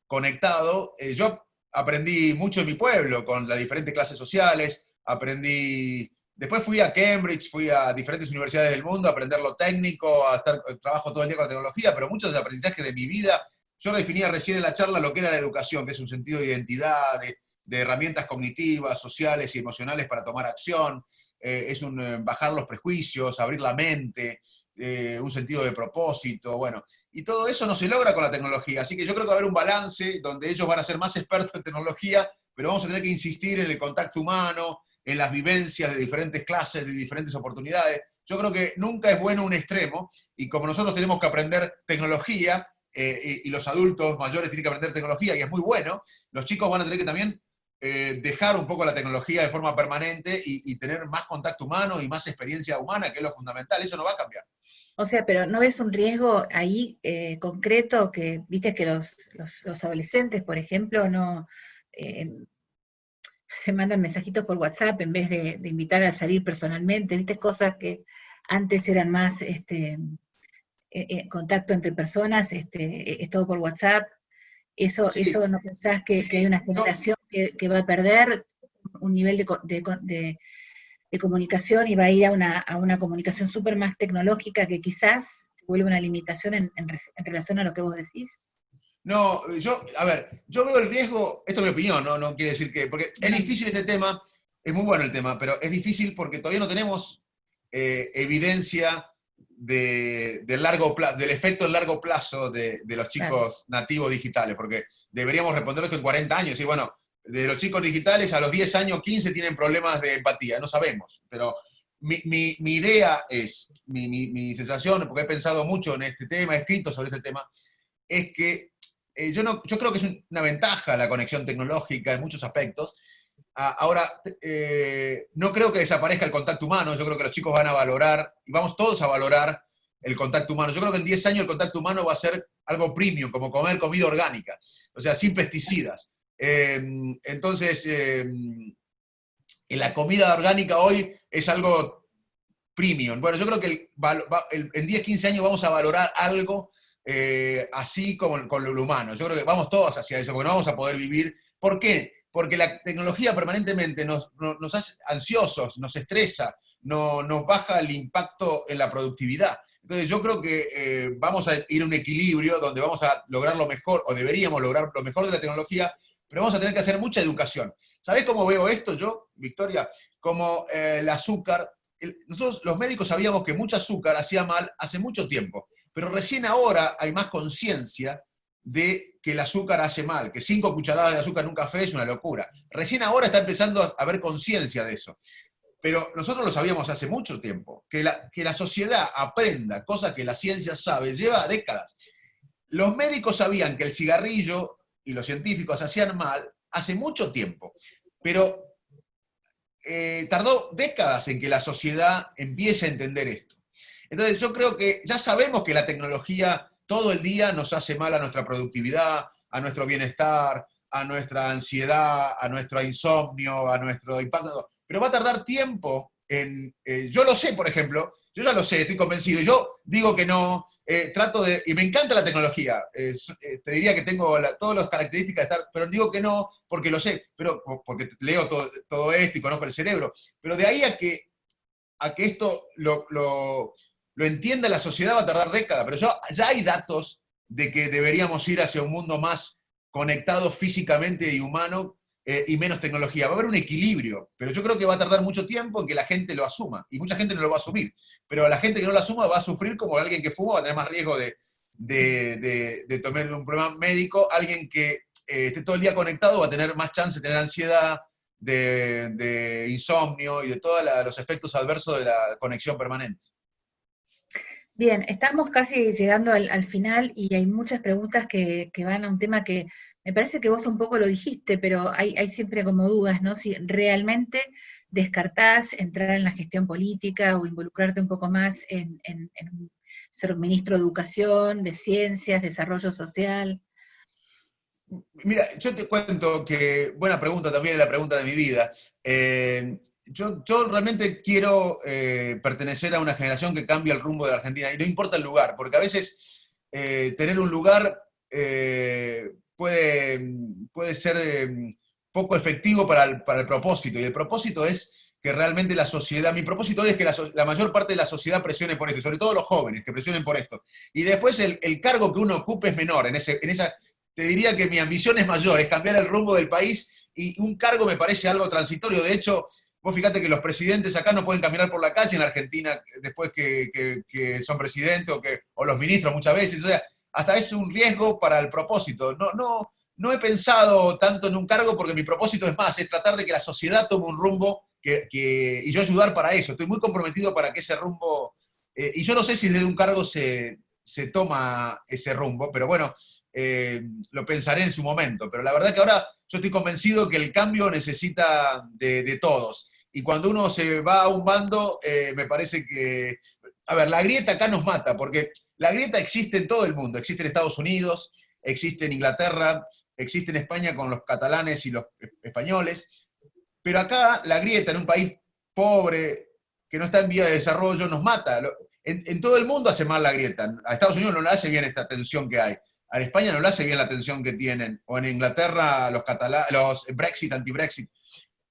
conectado, yo aprendí mucho en mi pueblo, con las diferentes clases sociales, aprendí Después fui a Cambridge, fui a diferentes universidades del mundo a aprender lo técnico, trabajo todo el día con la tecnología, pero muchos del aprendizaje de mi vida, yo lo definía recién en la charla lo que era la educación, que es un sentido de identidad, de herramientas cognitivas, sociales y emocionales para tomar acción, es un bajar los prejuicios, abrir la mente, un sentido de propósito, bueno, y todo eso no se logra con la tecnología, así que yo creo que va a haber un balance donde ellos van a ser más expertos en tecnología, pero vamos a tener que insistir en el contacto humano, en las vivencias de diferentes clases, de diferentes oportunidades. Yo creo que nunca es bueno un extremo, y como nosotros tenemos que aprender tecnología, y los adultos mayores tienen que aprender tecnología, y es muy bueno, los chicos van a tener que también dejar un poco la tecnología de forma permanente y tener más contacto humano y más experiencia humana, que es lo fundamental. Eso no va a cambiar. O sea, pero ¿no ves un riesgo ahí concreto que, viste que los adolescentes, por ejemplo, no eh, se mandan mensajitos por WhatsApp en vez de invitar a salir personalmente, viste cosas que antes eran más contacto entre personas, es todo por WhatsApp? ¿Eso Sí, no pensás que hay sí, una generación que va a perder un nivel de comunicación y va a ir a una comunicación súper más tecnológica que quizás vuelve una limitación en relación a lo que vos decís? no, a ver, yo veo el riesgo, esto es mi opinión, no quiere decir que, porque es No, difícil este tema, es muy bueno el tema, pero es difícil porque todavía no tenemos evidencia del largo plazo, del efecto en largo plazo de los claro. chicos nativos digitales, porque deberíamos responder esto en 40 años, y bueno, de los chicos digitales a los 10 años, 15 tienen problemas de empatía, no sabemos, pero mi idea es, mi sensación, porque he pensado mucho en este tema, he escrito sobre este tema, es que yo creo que es una ventaja la conexión tecnológica en muchos aspectos. Ahora, no creo que desaparezca el contacto humano, yo creo que los chicos van a valorar, y vamos todos a valorar el contacto humano. Yo creo que en 10 años el contacto humano va a ser algo premium, como comer comida orgánica, o sea, sin pesticidas. Entonces, la comida orgánica hoy es algo premium. Bueno, yo creo que en 10, 15 años vamos a valorar algo así como con lo humano. Yo creo que vamos todos hacia eso, porque no vamos a poder vivir. ¿Por qué? Porque la tecnología permanentemente nos hace ansiosos, nos estresa, nos baja el impacto en la productividad. Entonces yo creo que vamos a ir a un equilibrio donde vamos a lograr lo mejor, o deberíamos lograr lo mejor de la tecnología, pero vamos a tener que hacer mucha educación. ¿Sabés cómo veo esto yo, Victoria? Como el azúcar. Nosotros los médicos sabíamos que mucho azúcar hacía mal hace mucho tiempo, pero recién ahora hay más conciencia de que el azúcar hace mal, que 5 cucharadas de azúcar en un café es una locura. Recién ahora está empezando a haber conciencia de eso. Pero nosotros lo sabíamos hace mucho tiempo. Que la sociedad aprenda cosas que la ciencia sabe lleva décadas. Los médicos sabían que el cigarrillo y los científicos hacían mal hace mucho tiempo, pero tardó décadas en que la sociedad empiece a entender esto. Entonces yo creo que ya sabemos que la tecnología todo el día nos hace mal a nuestra productividad, a nuestro bienestar, a nuestra ansiedad, a nuestro insomnio, a nuestro impacto, pero va a tardar tiempo en... yo lo sé, por ejemplo, yo ya lo sé, estoy convencido, yo digo que no, trato de... Y me encanta la tecnología, te diría que tengo todas las características de estar, pero digo que no porque lo sé, pero porque leo todo esto y conozco el cerebro, pero de ahí a que esto lo entienda la sociedad va a tardar décadas, pero ya hay datos de que deberíamos ir hacia un mundo más conectado físicamente y humano, y menos tecnología. Va a haber un equilibrio, pero yo creo que va a tardar mucho tiempo en que la gente lo asuma, y mucha gente no lo va a asumir, pero la gente que no lo asuma va a sufrir como alguien que fuma, va a tener más riesgo de tomar un problema médico, alguien que esté todo el día conectado va a tener más chance de tener ansiedad, de insomnio y de todos los efectos adversos de la conexión permanente. Bien, estamos casi llegando al final y hay muchas preguntas que van a un tema que me parece que vos un poco lo dijiste, pero hay siempre como dudas, ¿no? Si realmente descartás entrar en la gestión política o involucrarte un poco más en ser ministro de Educación, de Ciencias, Desarrollo Social. Mira, yo te cuento que, buena pregunta también, es la pregunta de mi vida. Yo realmente quiero pertenecer a una generación que cambia el rumbo de la Argentina, y no importa el lugar, porque a veces tener un lugar puede ser poco efectivo para el propósito, y el propósito es que realmente la sociedad, mi propósito hoy es que la mayor parte de la sociedad presione por esto, sobre todo los jóvenes que presionen por esto. Y después el cargo que uno ocupe es menor, te diría que mi ambición es mayor, es cambiar el rumbo del país, y un cargo me parece algo transitorio. De hecho, vos fíjate que los presidentes acá no pueden caminar por la calle en Argentina después que son presidentes, o los ministros muchas veces, o sea, hasta es un riesgo para el propósito. No he pensado tanto en un cargo porque mi propósito es tratar de que la sociedad tome un rumbo y yo ayudar para eso. Estoy muy comprometido para que ese rumbo, y yo no sé si desde un cargo se toma ese rumbo, pero bueno, lo pensaré en su momento. Pero la verdad que ahora yo estoy convencido que el cambio necesita de todos. Y cuando uno se va a un bando, me parece que... A ver, la grieta acá nos mata, porque la grieta existe en todo el mundo. Existe en Estados Unidos, existe en Inglaterra, existe en España con los catalanes y los españoles, pero acá la grieta en un país pobre, que no está en vía de desarrollo, nos mata. En todo el mundo hace mal la grieta. A Estados Unidos no le hace bien esta tensión que hay. A España no le hace bien la tensión que tienen. O en Inglaterra los Brexit, anti-Brexit.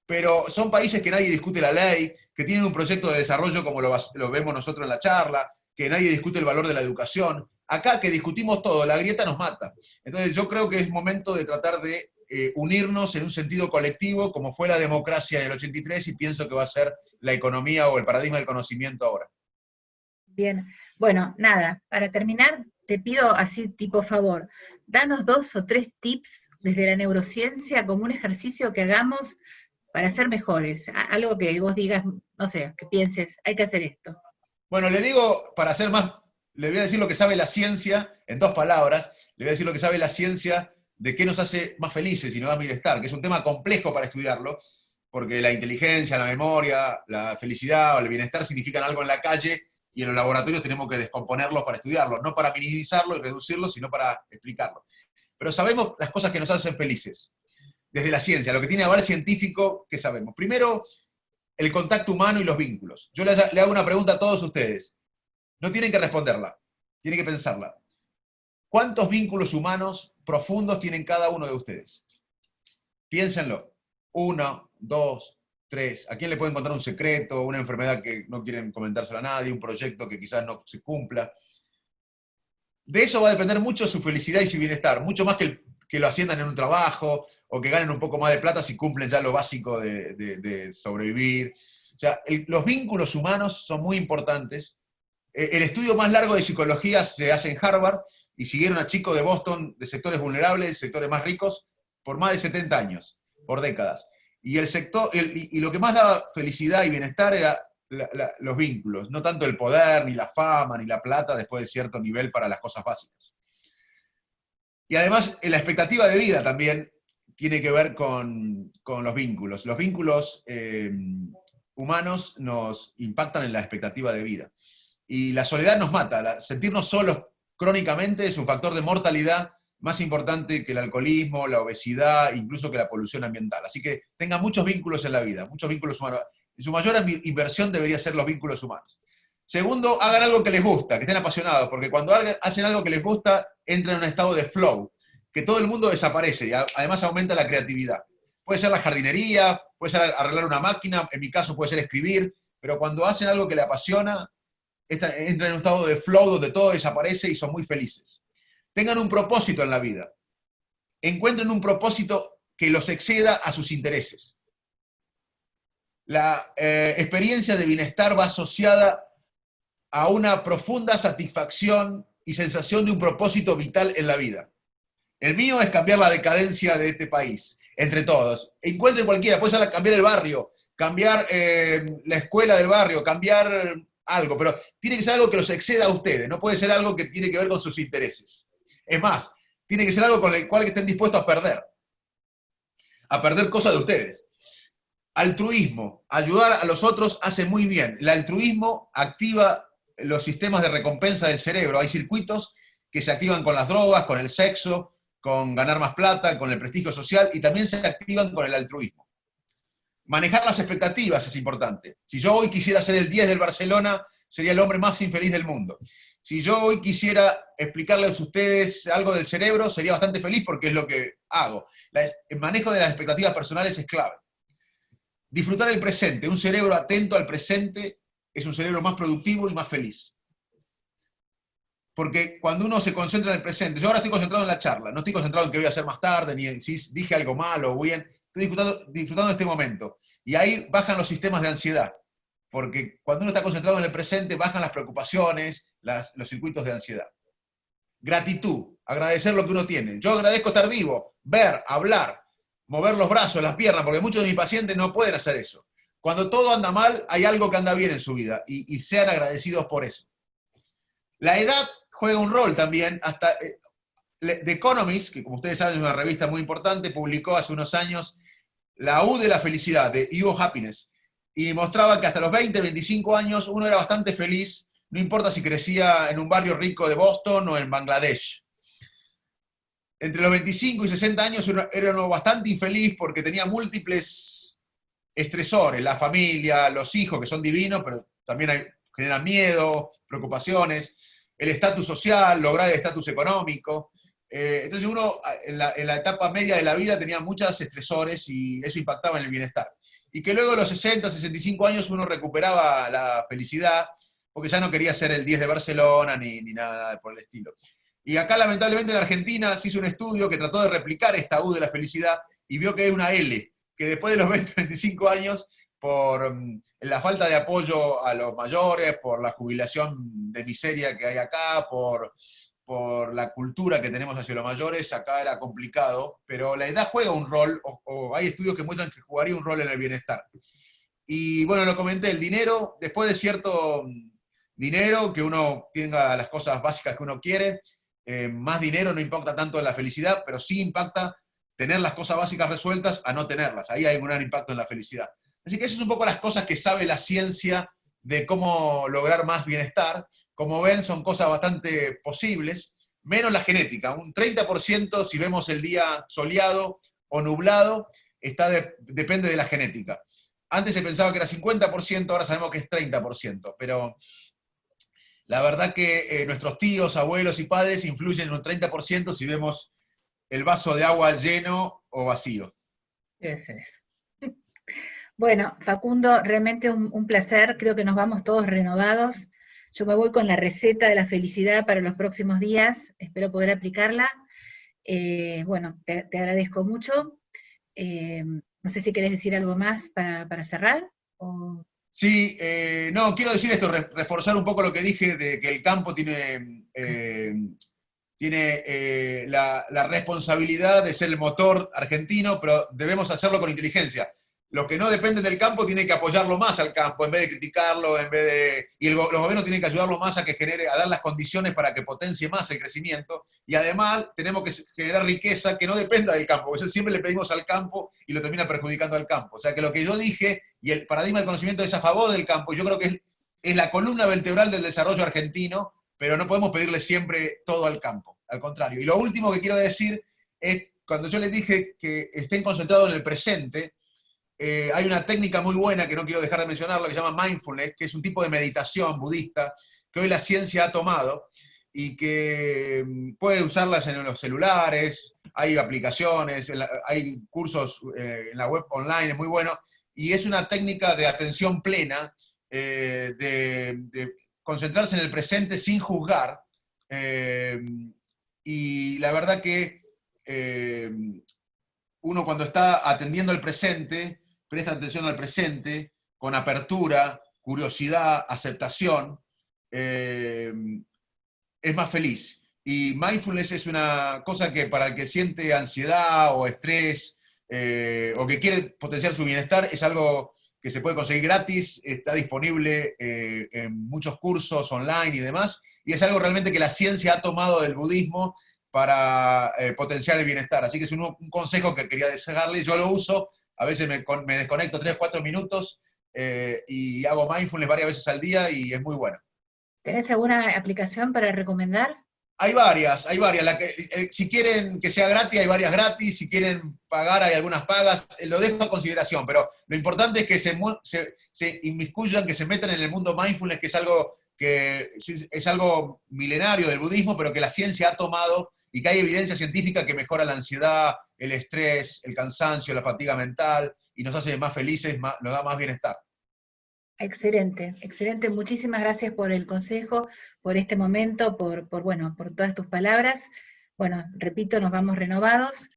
Pero son países que nadie discute la ley, que tienen un proyecto de desarrollo como lo vemos nosotros en la charla, que nadie discute el valor de la educación. Acá que discutimos todo, la grieta nos mata. Entonces yo creo que es momento de tratar de unirnos en un sentido colectivo, como fue la democracia en el 83, y pienso que va a ser la economía o el paradigma del conocimiento ahora. Bien, bueno, nada, para terminar, te pido así tipo favor, danos 2 o 3 tips desde la neurociencia como un ejercicio que hagamos para ser mejores, algo que vos digas, no sé, que pienses, hay que hacer esto. Bueno, le digo, para hacer más, le voy a decir lo que sabe la ciencia, en 2 palabras, le voy a decir lo que sabe la ciencia de qué nos hace más felices y nos da bienestar, que es un tema complejo para estudiarlo, porque la inteligencia, la memoria, la felicidad o el bienestar significan algo en la calle, y en los laboratorios tenemos que descomponerlos para estudiarlos, no para minimizarlo y reducirlo, sino para explicarlo. Pero sabemos las cosas que nos hacen felices, desde la ciencia, lo que tiene aval científico que sabemos. Primero, el contacto humano y los vínculos. Yo le hago una pregunta a todos ustedes. No tienen que responderla, tienen que pensarla. ¿Cuántos vínculos humanos profundos tienen cada uno de ustedes? Piénsenlo. 1, 2, 3. ¿A quién le pueden contar un secreto, una enfermedad que no quieren comentárselo a nadie, un proyecto que quizás no se cumpla? De eso va a depender mucho su felicidad y su bienestar, mucho más que lo asciendan en un trabajo o que ganen un poco más de plata si cumplen ya lo básico de sobrevivir. O sea, los vínculos humanos son muy importantes. El estudio más largo de psicología se hace en Harvard y siguieron a chicos de Boston, de sectores vulnerables, sectores más ricos, por más de 70 años, por décadas. Y lo que más daba felicidad y bienestar era los vínculos, no tanto el poder, ni la fama, ni la plata después de cierto nivel para las cosas básicas. Y además, la expectativa de vida también tiene que ver con los vínculos. Los vínculos humanos nos impactan en la expectativa de vida. Y la soledad nos mata. Sentirnos solos crónicamente es un factor de mortalidad más importante que el alcoholismo, la obesidad, incluso que la polución ambiental. Así que tengan muchos vínculos en la vida, muchos vínculos humanos. Su mayor inversión debería ser los vínculos humanos. Segundo, hagan algo que les gusta, que estén apasionados, porque cuando hacen algo que les gusta, entran en un estado de flow, que todo el mundo desaparece y además aumenta la creatividad. Puede ser la jardinería, puede ser arreglar una máquina, en mi caso puede ser escribir, pero cuando hacen algo que les apasiona, entran en un estado de flow donde todo desaparece y son muy felices. Tengan un propósito en la vida. Encuentren un propósito que los exceda a sus intereses. La experiencia de bienestar va asociada a una profunda satisfacción y sensación de un propósito vital en la vida. El mío es cambiar la decadencia de este país, entre todos. Encuentren cualquiera, puede ser cambiar el barrio, cambiar la escuela del barrio, cambiar algo, pero tiene que ser algo que los exceda a ustedes, no puede ser algo que tiene que ver con sus intereses. Es más, tiene que ser algo con el cual estén dispuestos a perder cosas de ustedes. Altruismo, ayudar a los otros hace muy bien. El altruismo activa los sistemas de recompensa del cerebro. Hay circuitos que se activan con las drogas, con el sexo, con ganar más plata, con el prestigio social, y también se activan con el altruismo. Manejar las expectativas es importante. Si yo hoy quisiera ser el 10 del Barcelona, sería el hombre más infeliz del mundo. Si yo hoy quisiera explicarles a ustedes algo del cerebro, sería bastante feliz porque es lo que hago. El manejo de las expectativas personales es clave. disfrutar el presente. Un cerebro atento al presente es un cerebro más productivo y más feliz. Porque cuando uno se concentra en el presente, yo ahora estoy concentrado en la charla, no estoy concentrado en qué voy a hacer más tarde, ni en si dije algo malo o bien, estoy disfrutando de este momento. Y ahí bajan los sistemas de ansiedad. Porque cuando uno está concentrado en el presente, bajan las preocupaciones, los circuitos de ansiedad. Gratitud, agradecer lo que uno tiene. Yo agradezco estar vivo, ver, hablar, mover los brazos, las piernas, porque muchos de mis pacientes no pueden hacer eso. Cuando todo anda mal, hay algo que anda bien en su vida y sean agradecidos por eso. La edad juega un rol también. Hasta The Economist, que como ustedes saben es una revista muy importante, publicó hace unos años la U de la felicidad, de U of Happiness, y mostraba que hasta los 20, 25 años uno era bastante feliz, no importa si crecía en un barrio rico de Boston o en Bangladesh. Entre los 25 y 60 años era uno bastante infeliz porque tenía múltiples estresores, la familia, los hijos, que son divinos, pero también generan miedo, preocupaciones, el estatus social, lograr el estatus económico. Entonces uno en la etapa media de la vida tenía muchos estresores y eso impactaba en el bienestar. Y que luego de los 60, 65 años uno recuperaba la felicidad porque ya no quería ser el 10 de Barcelona ni nada por el estilo. Y acá lamentablemente en Argentina se hizo un estudio que trató de replicar esta U de la felicidad y vio que hay una L, que después de los 20, 25 años, por la falta de apoyo a los mayores, por la jubilación de miseria que hay acá, por la cultura que tenemos hacia los mayores, acá era complicado, pero la edad juega un rol, o hay estudios que muestran que jugaría un rol en el bienestar. Y bueno, lo comenté, el dinero, después de cierto dinero, que uno tenga las cosas básicas que uno quiere, más dinero no impacta tanto en la felicidad, pero sí impacta tener las cosas básicas resueltas a no tenerlas. Ahí hay un gran impacto en la felicidad. Así que esas son un poco las cosas que sabe la ciencia de cómo lograr más bienestar. Como ven, son cosas bastante posibles, menos la genética. Un 30%, si vemos el día soleado o nublado, depende de la genética. Antes se pensaba que era 50%, ahora sabemos que es 30%, pero la verdad que nuestros tíos, abuelos y padres influyen en un 30% si vemos el vaso de agua lleno o vacío. Eso es. Bueno, Facundo, realmente un placer, creo que nos vamos todos renovados. Yo me voy con la receta de la felicidad para los próximos días, espero poder aplicarla. Bueno, te agradezco mucho. No sé si querés decir algo más para cerrar. O... Sí, no, quiero decir esto, reforzar un poco lo que dije de que el campo tiene la responsabilidad de ser el motor argentino, pero debemos hacerlo con inteligencia. Los que no dependen del campo tienen que apoyarlo más al campo, en vez de criticarlo, y los gobiernos tienen que ayudarlo más a dar las condiciones para que potencie más el crecimiento, y además tenemos que generar riqueza que no dependa del campo, porque eso siempre le pedimos al campo y lo termina perjudicando al campo. O sea que lo que yo dije, y el paradigma del conocimiento es a favor del campo, yo creo que es la columna vertebral del desarrollo argentino, pero no podemos pedirle siempre todo al campo, al contrario. Y lo último que quiero decir es, cuando yo les dije que estén concentrados en el presente, hay una técnica muy buena que no quiero dejar de mencionarlo, que se llama mindfulness, que es un tipo de meditación budista que hoy la ciencia ha tomado y que puede usarlas en los celulares, hay aplicaciones, hay cursos en la web online, es muy bueno, y es una técnica de atención plena, de concentrarse en el presente sin juzgar, y la verdad que uno cuando está atendiendo al presente, presta atención al presente, con apertura, curiosidad, aceptación, es más feliz. Y mindfulness es una cosa que para el que siente ansiedad o estrés, o que quiere potenciar su bienestar, es algo que se puede conseguir gratis, está disponible en muchos cursos online y demás, y es algo realmente que la ciencia ha tomado del budismo para potenciar el bienestar. Así que es un consejo que quería dejarle, yo lo uso, a veces me desconecto 3 o 4 minutos y hago mindfulness varias veces al día y es muy bueno. ¿Tenés alguna aplicación para recomendar? Hay varias. Si quieren que sea gratis, hay varias gratis. Si quieren pagar, hay algunas pagas. Lo dejo a consideración, pero lo importante es que se inmiscuyan, que se metan en el mundo mindfulness, que es algo que es algo milenario del budismo, pero que la ciencia ha tomado y que hay evidencia científica que mejora la ansiedad, el estrés, el cansancio, la fatiga mental, y nos hace más felices, nos da más bienestar. Excelente, excelente. Muchísimas gracias por el consejo, por este momento, bueno, por todas tus palabras. Bueno, repito, nos vamos renovados.